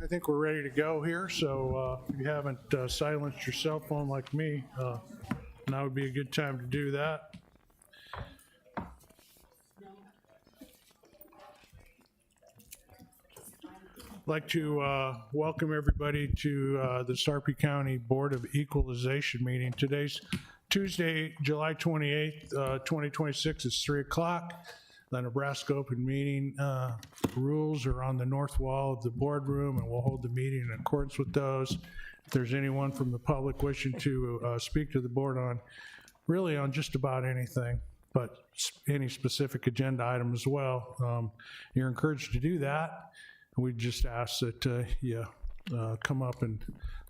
I think we're ready to go here, so if you haven't silenced your cell phone like me, now would be a good time to do that. I'd like to welcome everybody to the Sarpy County Board of Equalization meeting. Today's Tuesday, July 28th, 2026 is 3 o'clock. The Nebraska open meeting rules are on the north wall of the boardroom, and we'll hold the meeting in accordance with those. If there's anyone from the public wishing to speak to the board on, really on just about anything, but any specific agenda item as well, you're encouraged to do that. We just ask that you come up and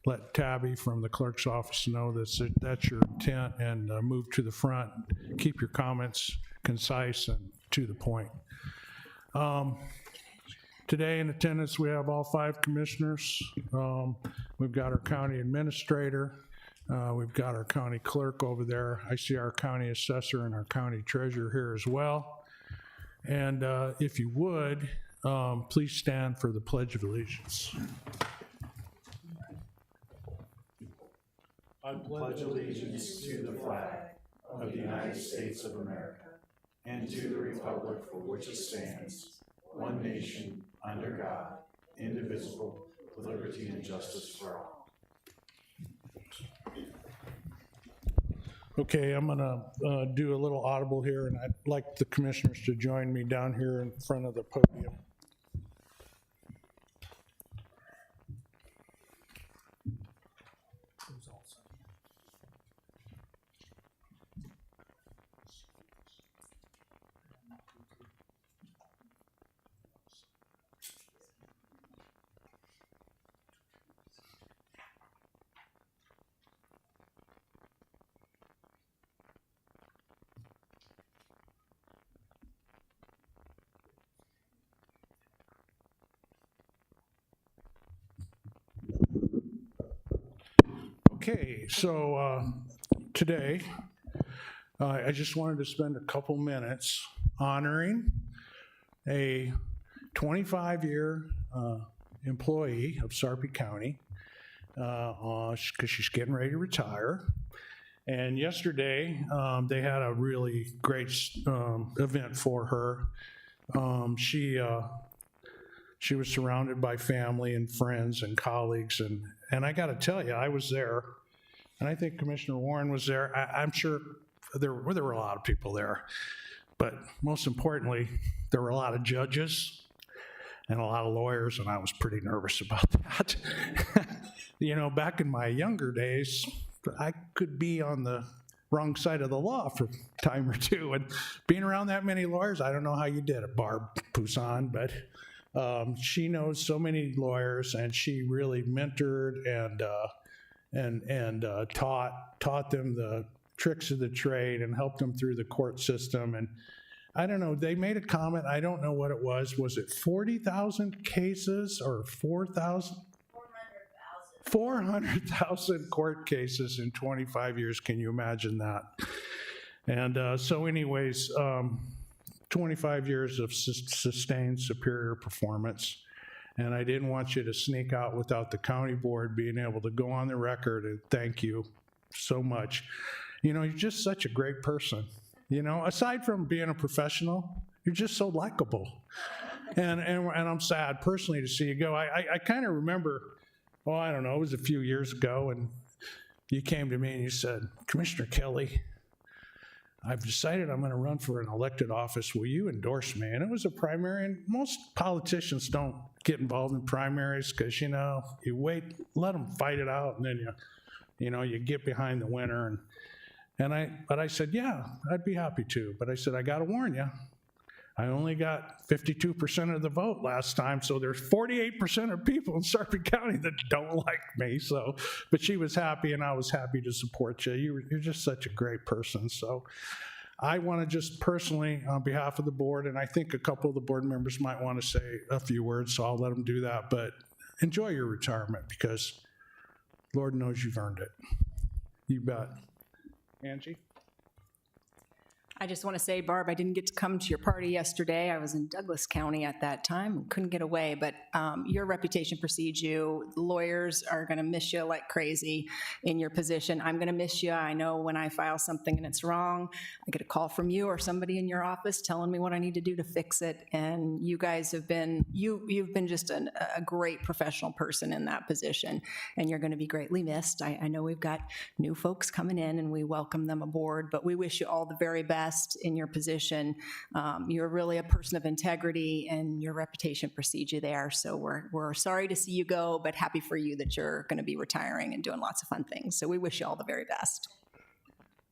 let Tabby from the clerk's office know that's your intent, and move to the front. Keep your comments concise and to the point. Today in attendance, we have all 5 commissioners. We've got our county administrator. We've got our county clerk over there. I see our county assessor and our county treasurer here as well. And if you would, please stand for the Pledge of Allegiance. I pledge allegiance to the flag of the United States of America and to the republic for which it stands, one nation, under God, indivisible, with liberty and justice for all. Okay, I'm gonna do a little audible here, and I'd like the commissioners to join me down here in front of the podium. Okay, so today, I just wanted to spend a couple minutes honoring a 25-year employee of Sarpy County, because she's getting ready to retire. And yesterday, they had a really great event for her. She was surrounded by family and friends and colleagues, and I got to tell you, I was there, and I think Commissioner Warren was there. I'm sure there were a lot of people there, but most importantly, there were a lot of judges and a lot of lawyers, and I was pretty nervous about that. You know, back in my younger days, I could be on the wrong side of the law for a time or two, and being around that many lawyers, I don't know how you did it, Barb Poussin, but she knows so many lawyers, and she really mentored and taught them the tricks of the trade and helped them through the court system. And I don't know, they made a comment, I don't know what it was. Was it 40,000 cases or 4,000? 400,000 court cases in 25 years. Can you imagine that? And so anyways, 25 years of sustained superior performance. And I didn't want you to sneak out without the county board being able to go on the record and thank you so much. You know, you're just such a great person. You know, aside from being a professional, you're just so likable. And I'm sad personally to see you go. I kind of remember, oh, I don't know, it was a few years ago, and you came to me and you said, Commissioner Kelly, I've decided I'm going to run for an elected office. Will you endorse me? And it was a primary, and most politicians don't get involved in primaries because, you know, you wait, let them fight it out, and then you get behind the winner. But I said, yeah, I'd be happy to. But I said, I got to warn you, I only got 52% of the vote last time, so there's 48% of people in Sarpy County that don't like me. So, but she was happy, and I was happy to support you. You're just such a great person. So I want to just personally, on behalf of the board, and I think a couple of the board members might want to say a few words, so I'll let them do that. But enjoy your retirement, because Lord knows you've earned it. You bet. Angie? I just want to say, Barb, I didn't get to come to your party yesterday. I was in Douglas County at that time and couldn't get away, but your reputation precedes you. Lawyers are going to miss you like crazy in your position. I'm going to miss you. I know when I file something and it's wrong, I get a call from you or somebody in your office telling me what I need to do to fix it. And you guys have been, you've been just a great professional person in that position, and you're going to be greatly missed. I know we've got new folks coming in and we welcome them aboard, but we wish you all the very best in your position. You're really a person of integrity, and your reputation precedes you there. So we're sorry to see you go, but happy for you that you're going to be retiring and doing lots of fun things. So we wish you all the very best.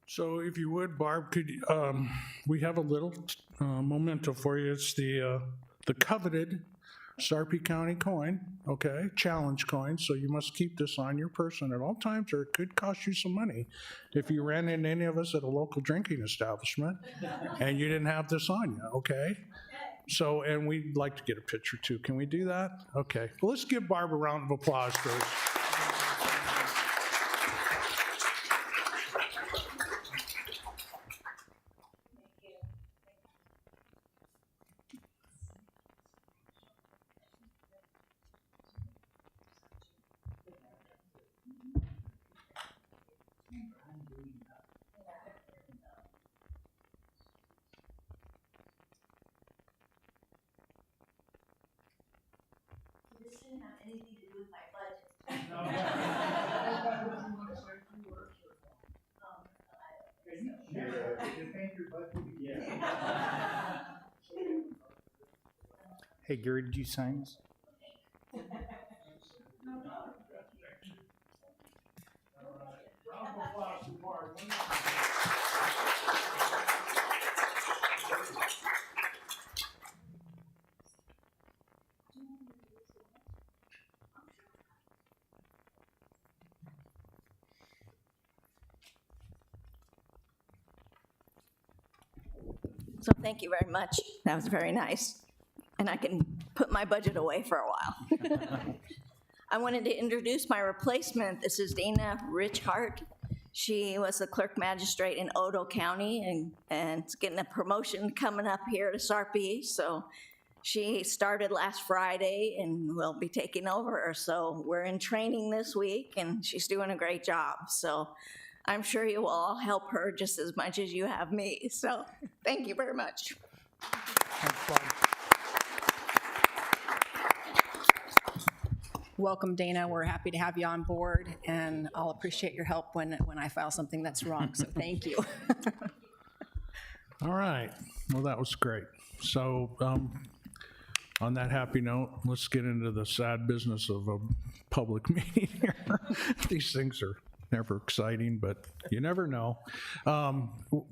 So if you would, Barb, could we have a little memento for you? It's the coveted Sarpy County coin, okay, challenge coin. So you must keep this on your person at all times, or it could cost you some money if you ran into any of us at a local drinking establishment and you didn't have this on you, okay? So, and we'd like to get a picture too. Can we do that? Okay. Well, let's give Barb a round of applause first. This didn't have anything to do with my budget. Hey, Gary, did you sign this? So thank you very much. That was very nice. And I can put my budget away for a while. I wanted to introduce my replacement. This is Dana Richhart. She was the clerk magistrate in Odo County and is getting a promotion coming up here to Sarpy. So she started last Friday and will be taking over. So we're in training this week and she's doing a great job. So I'm sure you will all help her just as much as you have me. So thank you very much. Welcome, Dana. We're happy to have you on board, and I'll appreciate your help when I file something that's wrong. So thank you. All right. Well, that was great. So on that happy note, let's get into the sad business of a public meeting here. These things are never exciting, but you never know.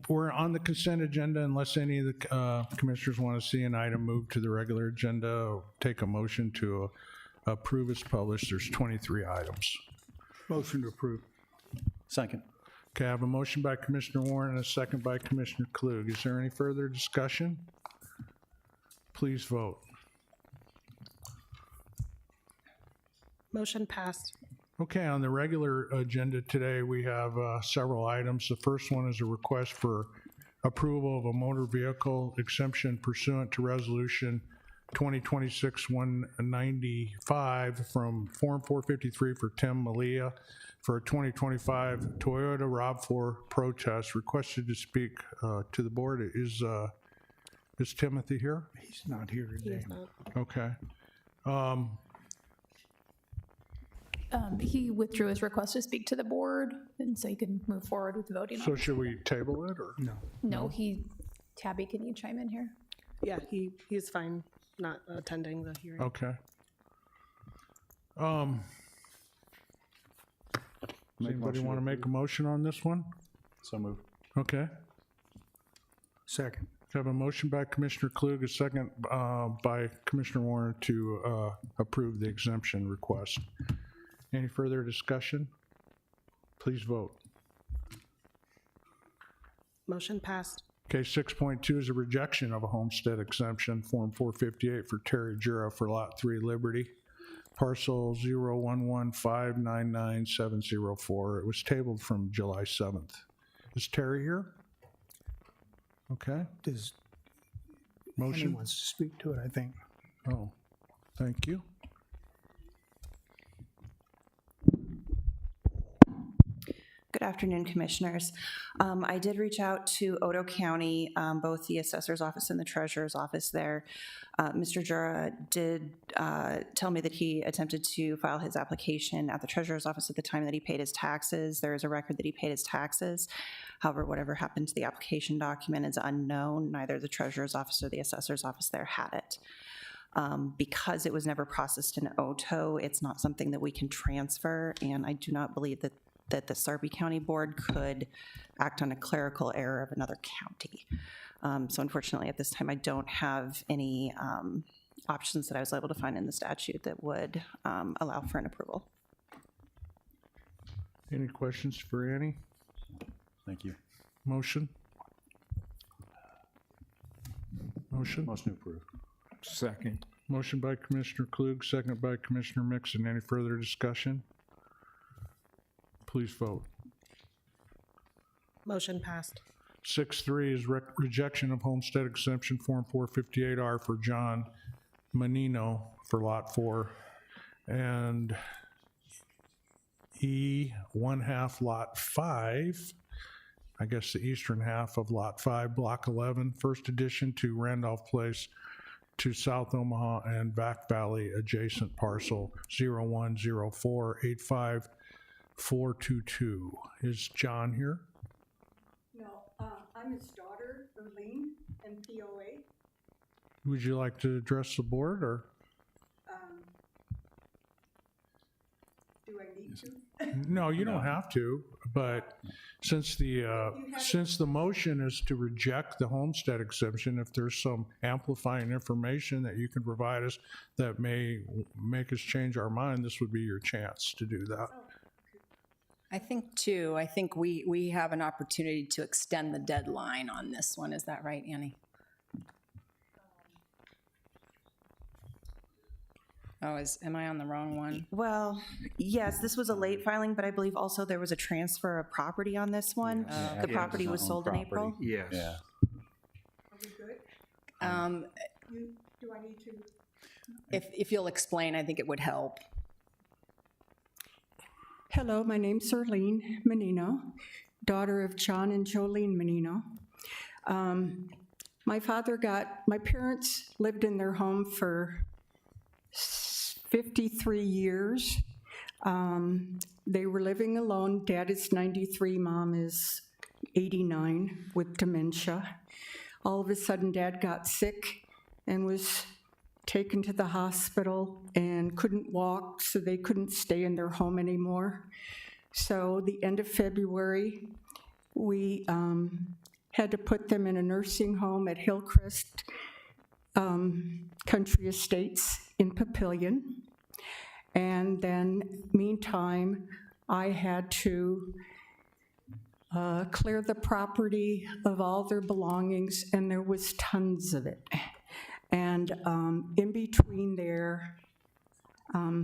We're on the consent agenda unless any of the commissioners want to see an item moved to the regular agenda or take a motion to approve as published. There's 23 items. Motion to approve. Second. Okay, I have a motion by Commissioner Warren and a second by Commissioner Klug. Is there any further discussion? Please vote. Motion passed. Okay, on the regular agenda today, we have several items. The first one is a request for approval of a motor vehicle exemption pursuant to Resolution 2026-195 from Form 453 for Tim Malia for a 2025 Toyota RAV4 protest. Requested to speak to the board. Is Timothy here? He's not here He today. is not. Okay. He withdrew his request to speak to the board, and so you can move forward with voting So on it. should we table it or? No. No, Tabby, can you chime in here? Yeah, he's fine not attending the hearing. Okay. Does anybody want to make a motion on this one? So move. Okay. Second. I have a motion by Commissioner Klug, a second by Commissioner Warren to approve the exemption request. Any further discussion? Please vote. Motion passed. Okay, 6.2 is a rejection of a homestead exemption, Form 458 for Terry Jura for Lot 3 Liberty, parcel 011599704. It was tabled from July 7th. Is Terry here? Okay, Does motion. anyone wants to speak to it, I think. Oh, thank you. Good afternoon, Commissioners. I did reach out to Odo County, both the Assessor's Office and the Treasurer's Office there. Mr. Jura did tell me that he attempted to file his application at the Treasurer's Office at the time that he paid his taxes. There is a record that he paid his taxes. However, whatever happened to the application document is unknown. Neither the Treasurer's Office or the Assessor's Office there had it. Because it was never processed in OTO, it's not something that we can transfer, and I do not believe that the Sarpy County Board could act on a clerical error of another county. So unfortunately, at this time, I don't have any options that I was able to find in the statute that would allow for an approval. Any questions for Annie? Thank you. Motion? Motion? Motion approved. Second. Motion by Commissioner Klug, second by Commissioner Mixon. Any further discussion? Please vote. Motion passed. 6-3 is rejection of homestead exemption form 458R for John Menino for Lot 4. And E, 1/2 Lot 5, I guess the eastern half of Lot 5, Block 11, first addition to Randolph Place to South Omaha and Back Valley adjacent parcel 010485. Is John here? No, I'm his daughter, Erlene, MPOA. Would you like to address the board, or? Do I need to? No, you don't have to, but since the motion is to reject the homestead exemption, if there's some amplifying information that you can provide us that may make us change our mind, this would be your chance to do that. I think we have an opportunity to extend the deadline on this one. Is that right, Annie? Oh, am I on the wrong one? Well, yes, this was a late filing, but I believe also there was a transfer of property on this one. The property was sold in April. Yes. Yeah. Are we good? Do I need to? If you'll explain, I think it would help. Hello, my name's Erlene Menino, daughter of John and Jolene Menino. My parents lived in their home for 53 years. They were living alone. Dad is 93, Mom is 89 with dementia. All of a sudden, Dad got sick and was taken to the hospital and couldn't walk, so they couldn't stay in their home anymore. So the end of February, we had to put them in a nursing home at Hillcrest Country Estates in Papillion. And then, meantime, I had to clear the property of all their belongings, and there was tons of it. And in between there, I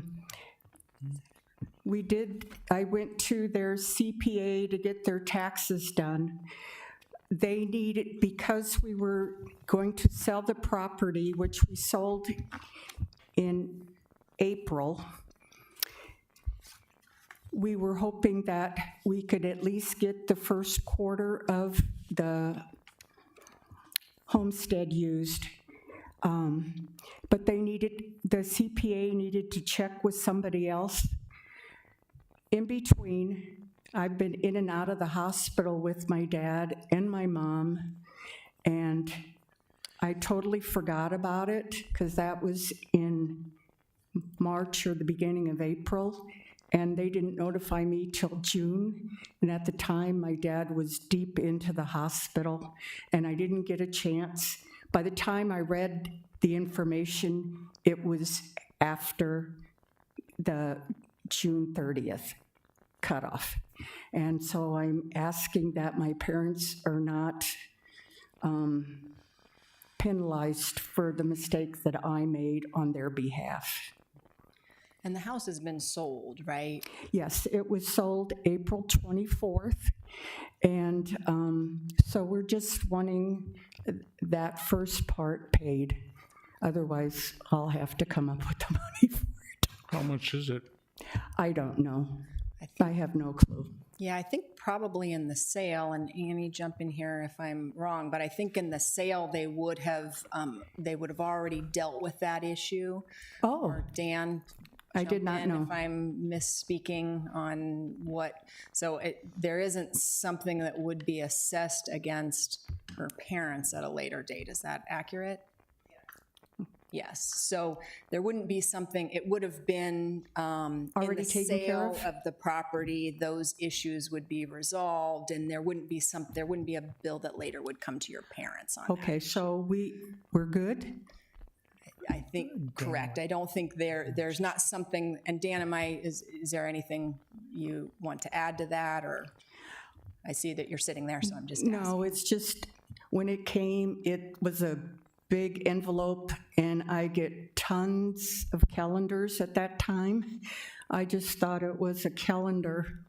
went to their CPA to get their taxes done. They needed, because we were going to sell the property, which we sold in April, we were hoping that we could at least get the first quarter of the homestead used. But the CPA needed to check with somebody else. In between, I've been in and out of the hospital with my dad and my mom, and I totally forgot about it because that was in March or the beginning of April, and they didn't notify me till June. And at the time, my dad was deep into the hospital, and I didn't get a chance. By the time I read the information, it was after the June 30th cutoff. And so I'm asking that my parents are not penalized for the mistake that I made on their behalf. And the house has been sold, right? Yes, it was sold April 24th, And so we're just wanting that first part paid. Otherwise, I'll have to come up with the money for it. How much is it? I don't know. I have no clue. Yeah, I think probably in the sale, and Annie, jump in here if I'm wrong, but I think in the sale, they would have already dealt with that issue. Oh, Or Dan, I did jump not in know. if I'm misspeaking on what, so there isn't something that would be assessed against her parents at a later date. Is that accurate? Yes, so there wouldn't be something, it would have been in Already the taken care sale of? of the property, those issues would be resolved, and there wouldn't be a bill that later would come to your parents on that. Okay, so we're good? I think, correct. I don't think there's not something, and Dan, is there anything you want to add to that, or? I see that you're sitting there, so I'm just asking. No, it's just, when it came, it was a big envelope, and I get tons of calendars at that time. I just thought it was a calendar,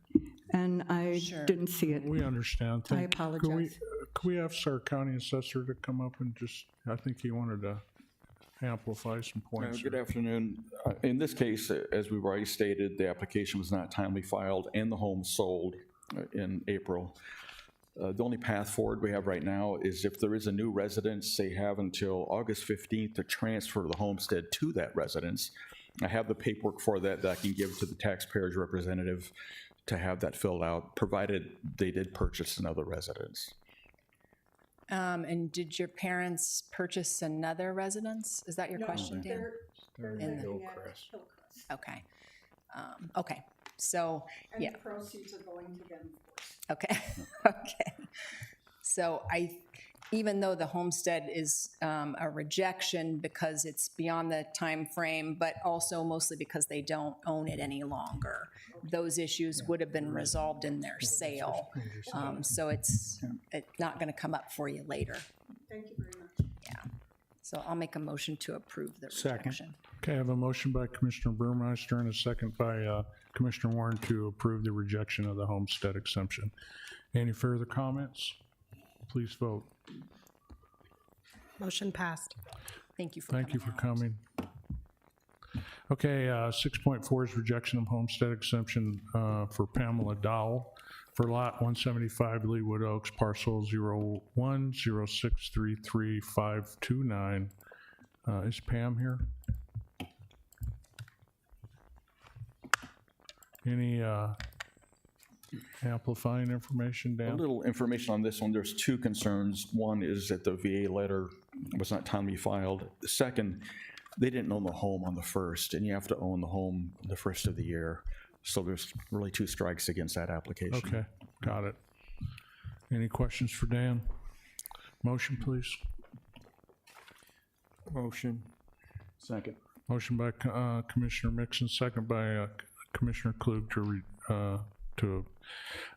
and I didn't see it. We understand. I apologize. Could we ask our county assessor to come up and just, I think he wanted to amplify some points. Good afternoon. In this case, as we've already stated, the application was not timely filed and the home sold in April. The only path forward we have right now is if there is a new residence, they have until August 15th to transfer the homestead to that residence. I have the paperwork for that I can give to the taxpayer's representative to have that filled out, provided they did purchase another residence. And did your parents purchase another residence? Is that your question, Dan? Okay. Okay, so, yeah. the proceeds are going to them. Okay, okay. So even though the homestead is a rejection because it's beyond the time frame, but also mostly because they don't own it any longer, those issues would have been resolved in their sale. So it's not going to come up for you later. Thank you very much. Yeah. So I'll make a motion to approve the rejection. Okay, I have a motion by Commissioner Burmeister and a second by Commissioner Warren to approve the rejection of the homestead exemption. Any further comments? Please vote. Motion passed. Thank you for Thank you for out. coming. Okay, 6.4 is rejection of homestead exemption for Pamela Dowell for lot 175 Leewood Oaks, parcel 0106333529. Is Pam here? Any amplifying information, A Dan? little information on this one. There's two concerns. One is that the VA letter was not timely filed. The second, they didn't own the home on the first, and you have to own the home the first of the year. So there's really two strikes against that application. Okay, got it. Any questions for Dan? Motion, please. Motion. Second. Motion by Commissioner Mixon, second by Commissioner Klug to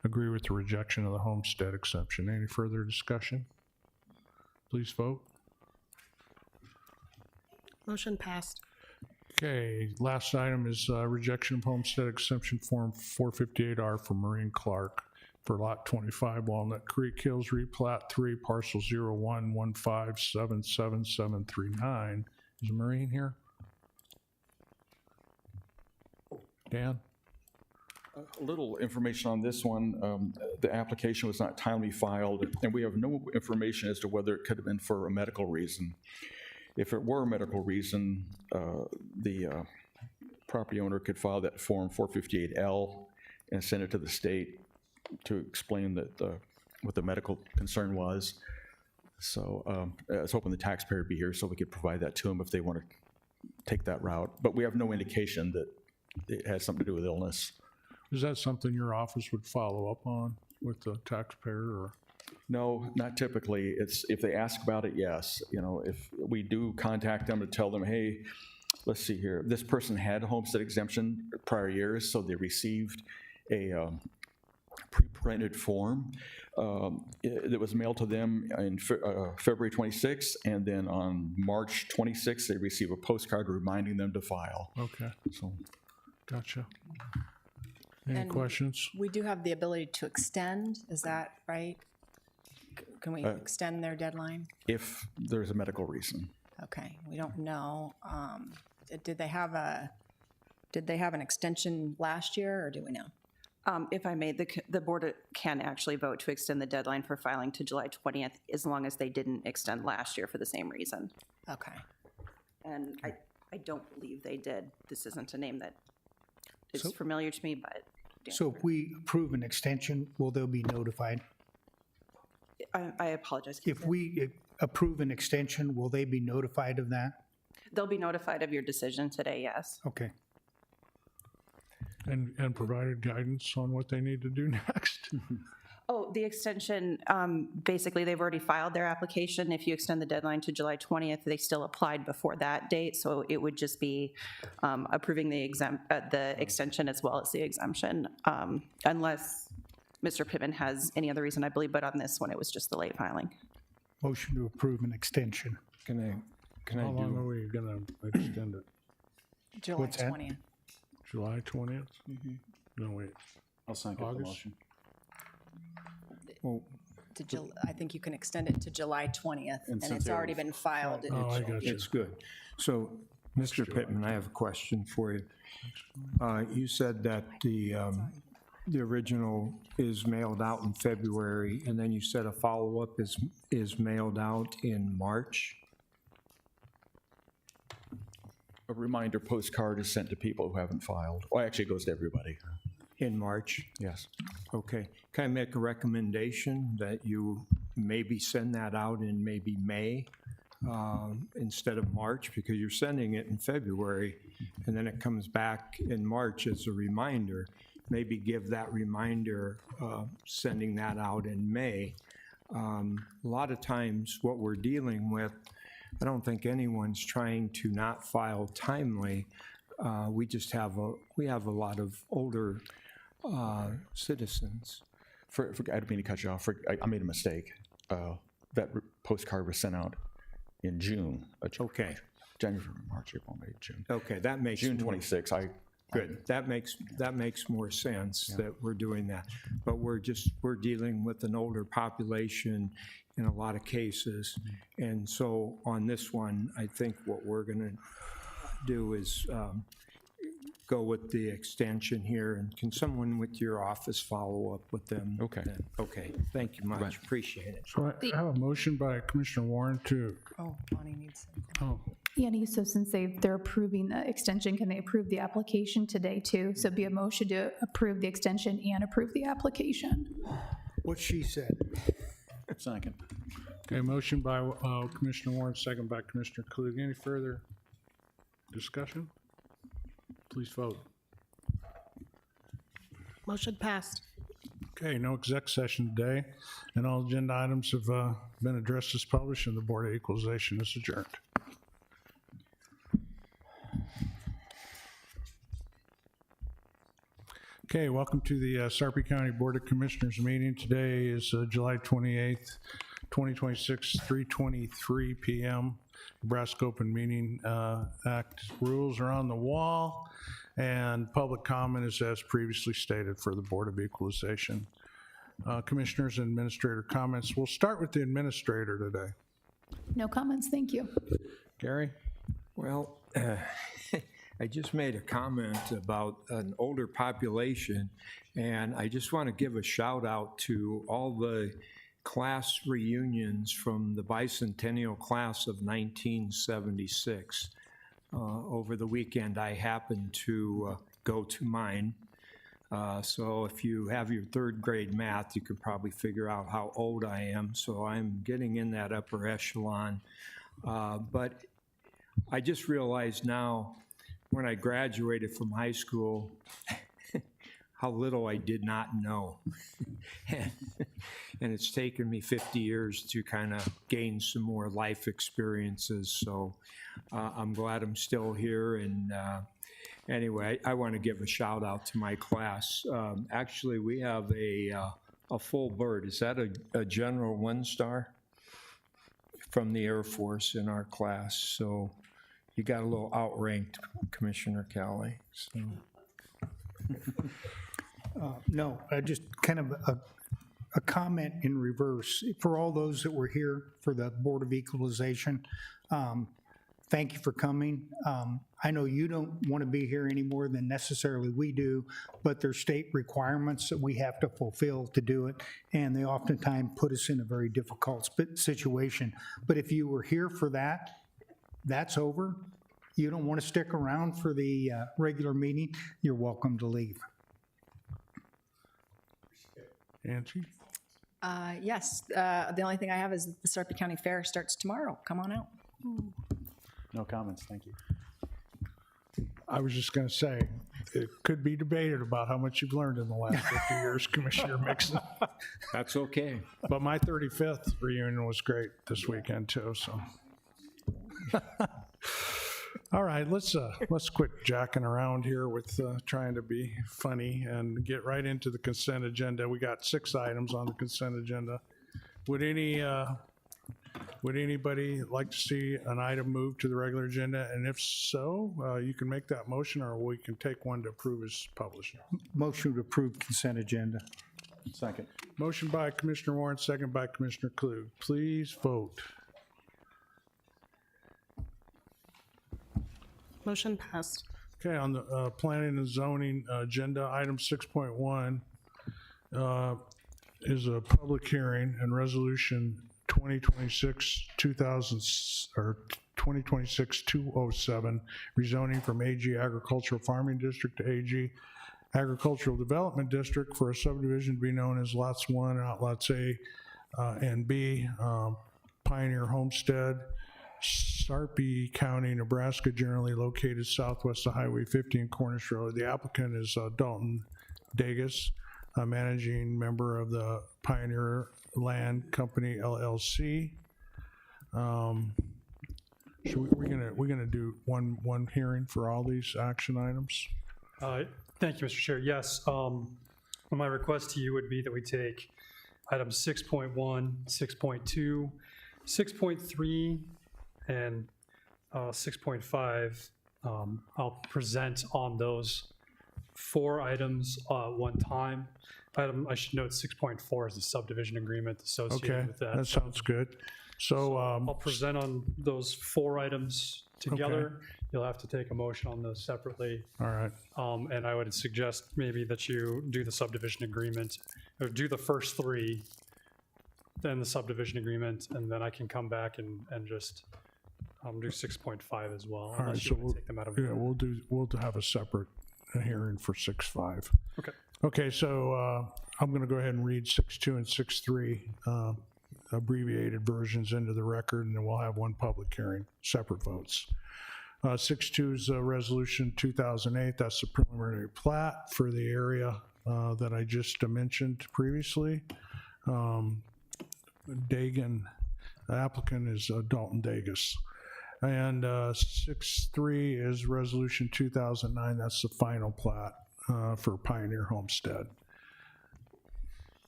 agree with the rejection of the homestead exemption. Any further discussion? Please vote. Motion passed. Okay, last item is rejection of homestead exemption form 458R for Maureen Clark for lot 25 Walnut Creek Hills, replat 3, parcel 0115777739. Is Maureen here? Dan? A little information on this one. The application was not timely filed, and we have no information as to whether it could have been for a medical reason. If it were a medical reason, the property owner could file that Form 458L and send it to the state to explain that what the medical concern was. So I was hoping the taxpayer would be here so we could provide that to them if they want to take that route. But we have no indication that it has something to do with illness. Is that something your office would follow up on with the taxpayer, or? No, not typically. It's if they ask about it, yes. You know, if we do contact them to tell them, hey, let's see here, this person had a homestead exemption prior years, so they received a pre-printed form that was mailed to them in February 26th, and then on March 26th, they receive a postcard reminding them to file. Okay, So gotcha. Any And- questions? We do have the ability to extend, is that right? Can we extend their deadline? If there's a medical reason. Okay, we don't know. Did they have an extension last year, or do we know? If I may, the board can actually vote to extend the deadline for filing to July 20th, as long as they didn't extend last year for the same reason. Okay. And I don't believe they did. This isn't a name that is familiar to me, but So if we approve an extension, will they be notified? I apologize. If we approve an extension, will they be notified of that? They'll be notified of your decision today, yes. Okay. And provided guidance on what they need to do next? Oh, the extension, basically, they've already filed their application. If you extend the deadline to July 20th, they still applied before that date, so it would just be approving the extension as well as the exemption, unless Mr. Pittman has any other reason, I believe, but on this one, it was just the late filing. Motion to approve an extension. Can I How long are do, we gonna extend it? July What's that? 20th. July 20th? No, wait. I'll second the August? motion. I think you can extend it to July 20th, and since it's they already were- been filed. Oh, I got you. It's good. So, Mr. Pittman, I have a question for you. You said that the original is mailed out in February, and then you said a follow-up is mailed out in March? A reminder postcard is sent to people who haven't filed. Well, actually, it goes to everybody. In March? Yes. Okay. Can I make a recommendation that you maybe send that out in maybe May instead of March? Because you're sending it in February, and then it comes back in March as a reminder. Maybe give that reminder, sending that out in May. A lot of times, what we're dealing with, I don't think anyone's trying to not file timely. We just have a lot of older citizens. I didn't mean to cut you off. I made a mistake. That postcard was sent out in June. Okay, January, March, April, May, June. okay, that makes June more- 26. Good. That makes more sense that we're doing that. But we're dealing with an older population in a lot of cases. And so on this one, I think what we're going to do is go with the extension here. And can someone with your office follow up with them? Okay. then? Okay, thank you much. Appreciate it. So I have a motion by Commissioner Warren to, Oh, Bonnie needs. Annie, so since they're approving the extension, can they approve the application today too? So it'd be a motion to approve the extension and approve the application. What she said. Second. okay, motion by Commissioner Warren, second by Commissioner Klug. Any further discussion? Please vote. Motion passed. Okay, no exec session today, and all agenda items have been addressed as published, and the Board of Equalization is adjourned. Okay, welcome to the Sarpy County Board of Commissioners meeting. Today is July 28th, 2026, 3:23 p.m. Nebraska Open Meeting Act rules are on the wall, and public comment is as previously stated for the Board of Equalization. Commissioners and administrator comments. We'll start with the administrator today. No comments, thank you. Gary? Well, I just made a comment about an older population, and I just want to give a shout out to all the class reunions from the bicentennial class of 1976. Over the weekend, I happened to go to mine. So if you have your third grade math, you could probably figure out how old I am. So I'm getting in that upper echelon. But I just realized now, when I graduated from high school, how little I did not know. And it's taken me 50 years to kind of gain some more life experiences. So I'm glad I'm still here. And anyway, I want to give a shout out to my class. Actually, we have a full bird. Is that a General One-Star from the Air Force in our class? So you got a little outranked, Commissioner Cowley. So. No, just kind of a comment in reverse. For all those that were here for the Board of Equalization, thank you for coming. I know you don't want to be here any more than necessarily we do, but there's state requirements that we have to fulfill to do it, and they oftentimes put us in a very difficult situation. But if you were here for that, that's over. You don't want to stick around for the regular meeting, you're welcome to leave. Angie? Yes, the only thing I have is the Sarpy County Fair starts tomorrow. Come on out. No comments, thank you. I was just going to say, it could be debated about how much you've learned in the last 50 years, Commissioner Mixon. That's okay. But my 35th reunion was great this weekend too, so. All right, let's quit jacking around here with trying to be funny and get right into the consent agenda. We got 6 items on the consent agenda. Would anybody like to see an item moved to the regular agenda? And if so, you can make that motion, or we can take one to approve as published. Motion to approve consent agenda. Second. Motion by Commissioner Warren, second by Commissioner Klug. Please vote. Motion passed. Okay, on the planning and zoning agenda, item 6.1 is a public hearing and resolution 2026-207, rezoning from AG Agricultural Farming District to AG Agricultural Development District for a subdivision to be known as Lots 1, Outlots A and B, Pioneer Homestead, Sarpy County, Nebraska, generally located southwest of Highway 50 and Cornish Road. The applicant is Dalton Dagus, a managing member of the Pioneer Land Company LLC. So we're gonna do one hearing for all these action items. Thank you, Mr. Chair. Yes, my request to you would be that we take items 6.1, 6.2, 6.3, and 6.5. I'll present on those 4 items one time. I should note 6.4 is the subdivision agreement associated Okay, with that. that sounds good. So, I'll present on those 4 items together. You'll have to take a motion on those separately. all right, And I would suggest maybe that you do the subdivision agreement, or do the first 3, then the subdivision agreement, and then I can come back and just do 6.5 as well. all right, Unless so you want we'll, to take them out of yeah, order. we'll have a separate hearing for 6.5. Okay. Okay, so I'm gonna go ahead and read 6.2 and 6.3, abbreviated versions into the record, and then we'll have one public hearing, separate votes. 6.2 is Resolution 2008, that's the preliminary plat for the area that I just mentioned previously. Dagan, the applicant is Dalton Dagus. And 6.3 is Resolution 2009, that's the final plat for Pioneer Homestead.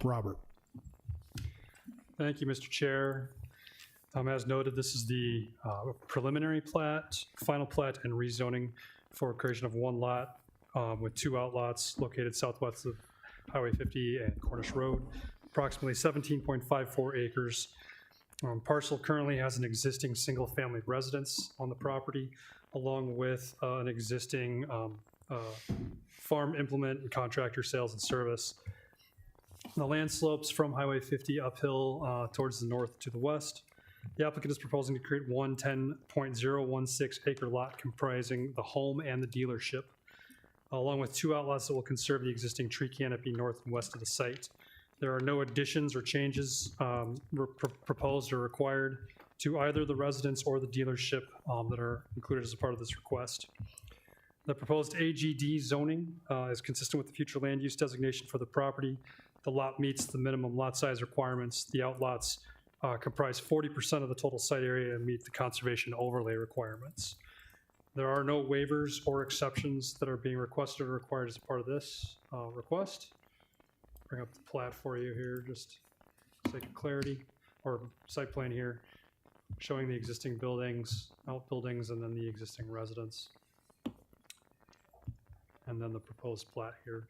Robert. Thank you, Mr. Chair. As noted, this is the preliminary plat, final plat, and rezoning for creation of 1 lot with 2 outlots located southwest of Highway 50 and Cornish Road, approximately 17.54 acres. Parcel currently has an existing single-family residence on the property, along with an existing farm implement and contractor sales and service. The land slopes from Highway 50 uphill towards the north to the west. The applicant is proposing to create one 10.016 acre lot comprising the home and the dealership, along with 2 outlots that will conserve the existing tree canopy north and west of the site. There are no additions or changes proposed or required to either the residence or the dealership that are included as a part of this request. The proposed AGD zoning is consistent with the future land use designation for the property. The lot meets the minimum lot size requirements. The outlots comprise 40% of the total site area and meet the conservation overlay requirements. There are no waivers or exceptions that are being requested or required as a part of this request. Bring up the plat for you here, just for sake of clarity, or site plan here, showing the existing buildings, outbuildings, and then the existing residence. And then the proposed plat here.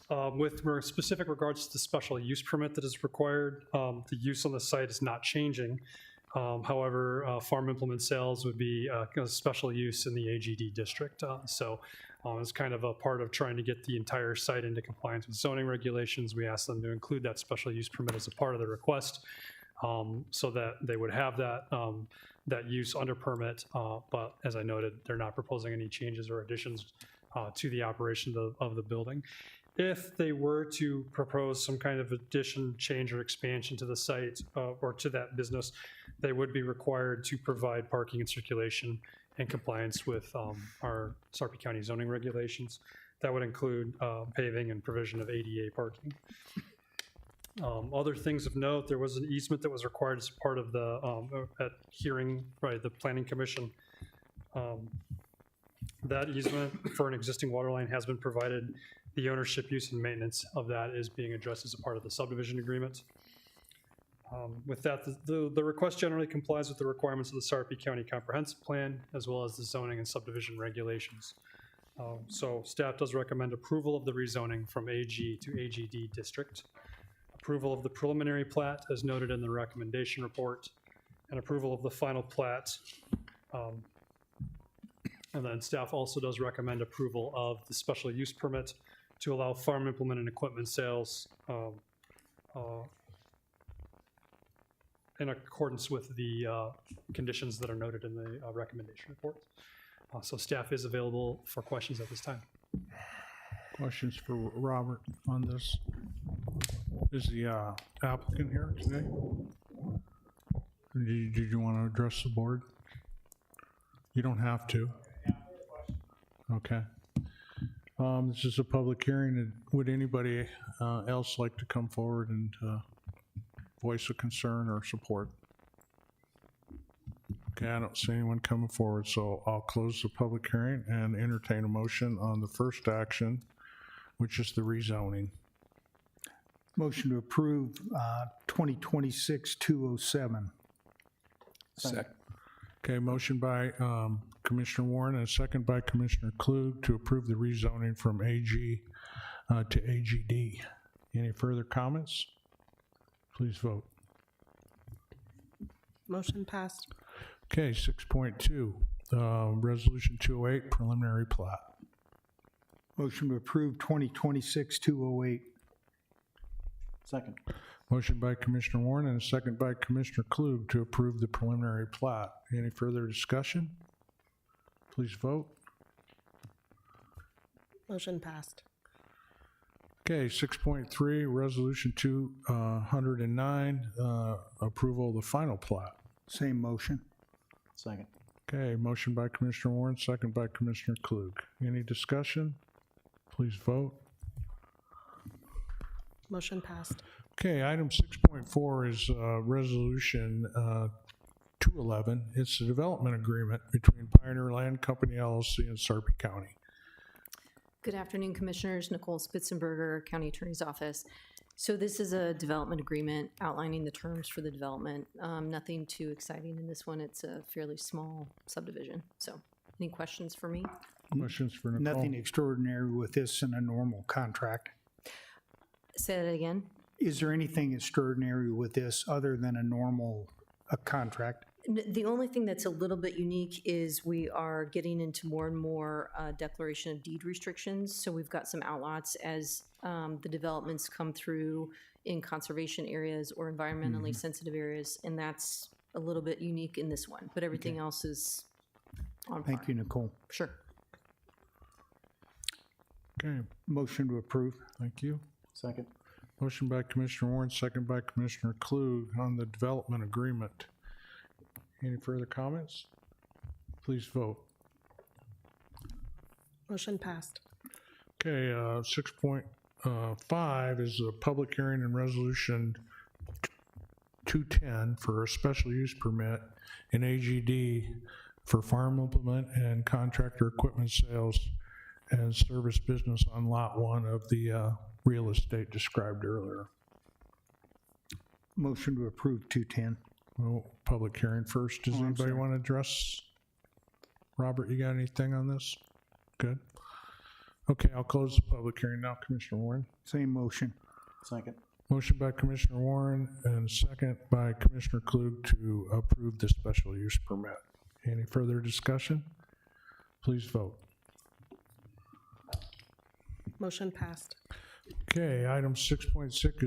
With specific regards to the special use permit that is required, the use on the site is not changing. However, farm implement sales would be a special use in the AGD district. So it's kind of a part of trying to get the entire site into compliance with zoning regulations. We asked them to include that special use permit as a part of the request so that they would have that use under permit. But as I noted, they're not proposing any changes or additions to the operation of the building. If they were to propose some kind of addition, change, or expansion to the site or to that business, they would be required to provide parking and circulation in compliance with our Sarpy County zoning regulations. That would include paving and provision of ADA parking. Other things of note, there was an easement that was required as part of the hearing by the Planning Commission. That easement for an existing water line has been provided. The ownership, use, and maintenance of that is being addressed as a part of the subdivision agreement. With that, the request generally complies with the requirements of the Sarpy County Comprehensive Plan, as well as the zoning and subdivision regulations. So staff does recommend approval of the rezoning from AG to AGD district, approval of the preliminary plat as noted in the recommendation report, and approval of the final plat. And then staff also does recommend approval of the special use permit to allow farm implement and equipment sales in accordance with the conditions that are noted in the recommendation report. So staff is available for questions at this time. Questions for Robert on this? Is the applicant here today? Did you want to address the board? You don't have to. Okay. This is a public hearing. And would anybody else like to come forward and voice a concern or support? Okay, I don't see anyone coming forward, so I'll close the public hearing and entertain a motion on the first action, which is the rezoning. Motion to approve 2026-207. Second. Okay, motion by Commissioner Warren and a second by Commissioner Klug to approve the rezoning from AG to AGD. Any further comments? Please vote. Motion passed. Okay, 6.2, Resolution 208, preliminary plat. Motion to approve 2026-208. Second. Motion by Commissioner Warren and a second by Commissioner Klug to approve the preliminary plat. Any further discussion? Please vote. Motion passed. Okay, 6.3, Resolution 209, approval of the final plat. Same motion. Second. Okay, motion by Commissioner Warren, second by Commissioner Klug. Any discussion? Please vote. Motion passed. Okay, item 6.4 is Resolution 211. It's the development agreement between Pioneer Land Company LLC and Sarpy County. Good afternoon, Commissioners. Nicole Spitzenberger, County Attorney's Office. So this is a development agreement outlining the terms for the development. Nothing too exciting in this one. It's a fairly small subdivision. So any questions for me? Questions for Nicole? Nothing extraordinary with this in a normal contract. Say that again. Is there anything extraordinary with this other than a normal contract? The only thing that's a little bit unique is we are getting into more and more declaration of deed restrictions. So we've got some outlots as the developments come through in conservation areas or environmentally sensitive areas, and that's a little bit unique in this one. But everything else is on par. Thank you, Nicole. Sure. Okay, Motion to approve. thank you. Second. Motion by Commissioner Warren, second by Commissioner Klug on the development agreement. Any further comments? Please vote. Motion passed. Okay, 6.5 is a public hearing and resolution 210 for a special use permit in AGD for farm implement and contractor equipment sales and service business on Lot 1 of the real estate described earlier. Motion to approve 210. Well, public hearing first. Does Oh, I'm anybody sorry. want to address? Robert, you got anything on this? Good. Okay, I'll close the public hearing now, Commissioner Warren. Same motion. Second. Motion by Commissioner Warren and second by Commissioner Klug to approve the special use permit. Any further discussion? Please vote. Motion passed. Okay, item 6.6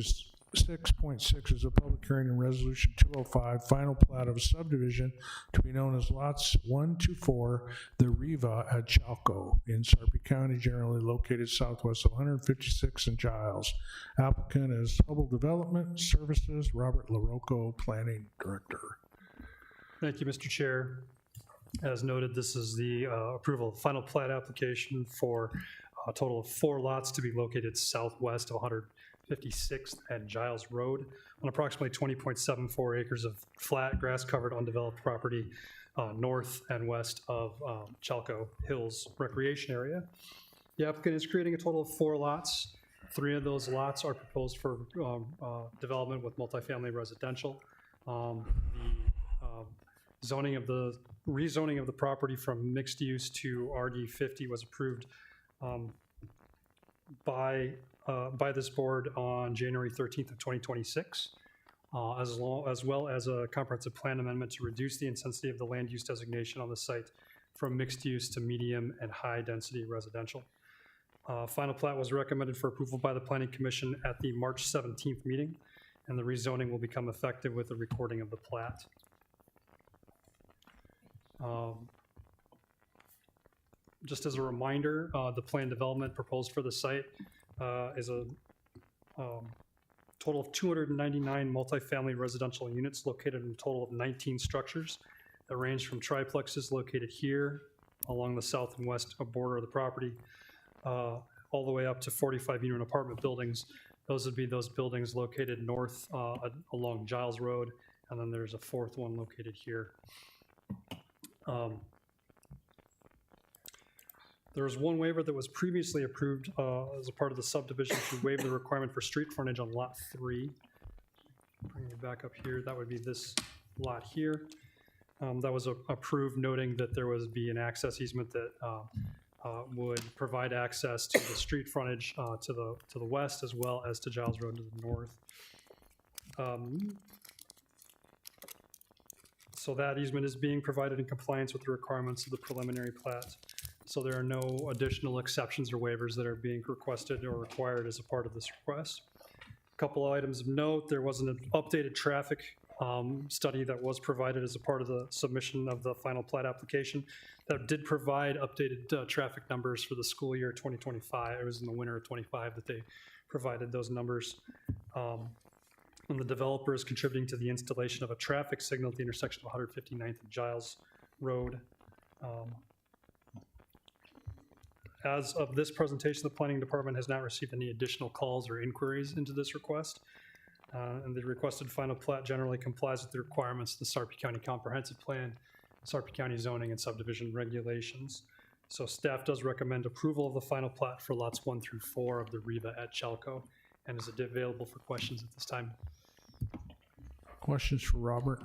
is a public hearing in Resolution 205, final plat of a subdivision to be known as lots 1 to 4, the Riva at Chalco in Sarpy County, generally located southwest of 156 and Giles. Applicant is Hubble Development Services, Robert LaRocco, Planning Director. Thank you, Mr. Chair. As noted, this is the approval of final plat application for a total of 4 lots to be located southwest of 156th and Giles Road on approximately 20.74 acres of flat, grass-covered, undeveloped property north and west of Chalco Hills Recreation Area. The applicant is creating a total of 4 lots. 3 of those lots are proposed for development with multifamily residential. Rezoning of the property from mixed use to RD 50 was approved by this board on January 13th of 2026, as well as a comprehensive plan amendment to reduce the intensity of the land use designation on the site from mixed use to medium and high density residential. Final plat was recommended for approval by the Planning Commission at the March 17th meeting, and the rezoning will become effective with the recording of the plat. Just as a reminder, the planned development proposed for the site is a total of 299 multifamily residential units located in a total of 19 structures that range from triplexes located here along the south and west border of the property, all the way up to 45-unit apartment buildings. Those would be those buildings located north along Giles Road, and then there's a 4th one located here. There was one waiver that was previously approved as a part of the subdivision to waive the requirement for street frontage on Lot 3. Bring it back up here. That would be this lot here. That was approved, noting that there would be an access easement that would provide access to the street frontage to the west, as well as to Giles Road to the north. So that easement is being provided in compliance with the requirements of the preliminary plat. So there are no additional exceptions or waivers that are being requested or required as a part of this request. A couple of items of note: there was an updated traffic study that was provided as a part of the submission of the final plat application that did provide updated traffic numbers for the school year 2025. It was in the winter of 25 that they provided those numbers. And the developer is contributing to the installation of a traffic signal at the intersection of 159th and Giles Road. As of this presentation, the Planning Department has not received any additional calls or inquiries into this request. And the requested final plat generally complies with the requirements of the Sarpy County Comprehensive Plan, Sarpy County zoning and subdivision regulations. So staff does recommend approval of the final plat for lots 1 through 4 of the Riva at Chalco, and is available for questions at this time. Questions for Robert?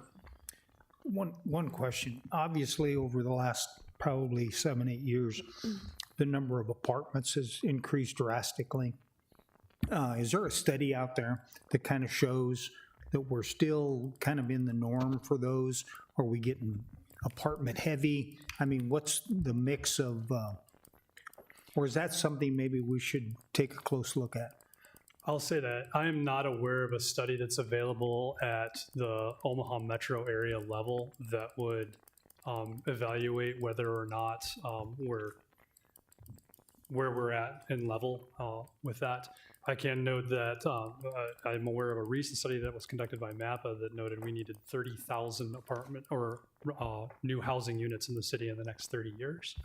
One question. Obviously, over the last probably 7-8 years, the number of apartments has increased drastically. Is there a study out there that kind of shows that we're still kind of in the norm for those? Are we getting apartment heavy? I mean, what's the mix of, or is that something maybe we should take a close look at? I'll say that I am not aware of a study that's available at the Omaha metro area level that would evaluate whether or not where we're at in level with that. I can note that I'm aware of a recent study that was conducted by MAPA that noted we needed 30,000 apartment or new housing units in the city in the next 30 years.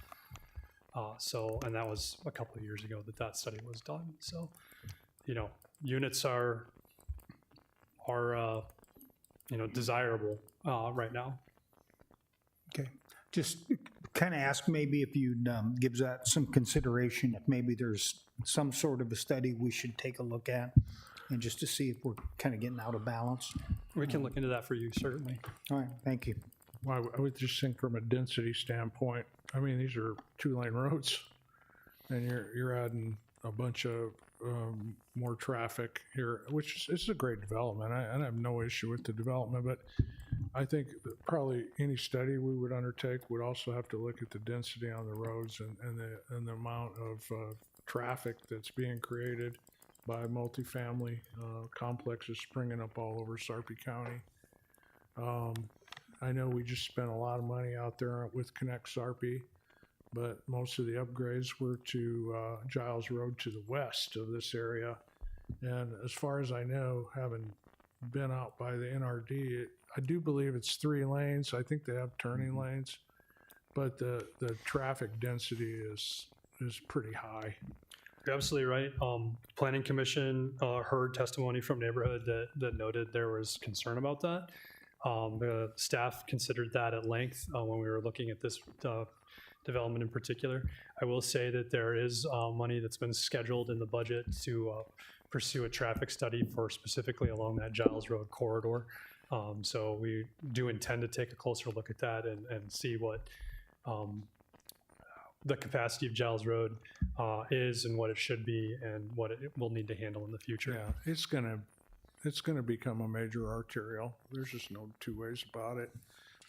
And that was a couple of years ago that study was done. So, you know, units are desirable right now. Okay, just kind of ask maybe if you'd give that some consideration, if maybe there's some sort of a study we should take a look at, and just to see if we're kind of getting out of balance. We can look into that for you, certainly. All right, thank you. Well, I would just think from a density standpoint, I mean, these are 2-lane roads. and you're adding a bunch of more traffic here, which is a great development. I have no issue with the development, but I think that probably any study we would undertake would also have to look at the density on the roads and the amount of traffic that's being created by multifamily complexes springing up all over Sarpy County. I know we just spent a lot of money out there with Connect Sarpy, but most of the upgrades were to Giles Road to the west of this area. And as far as I know, having been out by the NRD, I do believe it's 3 lanes. I think they have turning lanes, but the traffic density is pretty high. You're absolutely right. Planning Commission heard testimony from neighborhood that noted there was concern about that. The staff considered that at length when we were looking at this development in particular. I will say that there is money that's been scheduled in the budget to pursue a traffic study for specifically along that Giles Road corridor. So we do intend to take a closer look at that and see what the capacity of Giles Road is and what it should be and what it will need to handle in the future. Yeah, it's gonna become a major arterial. There's just no two ways about it.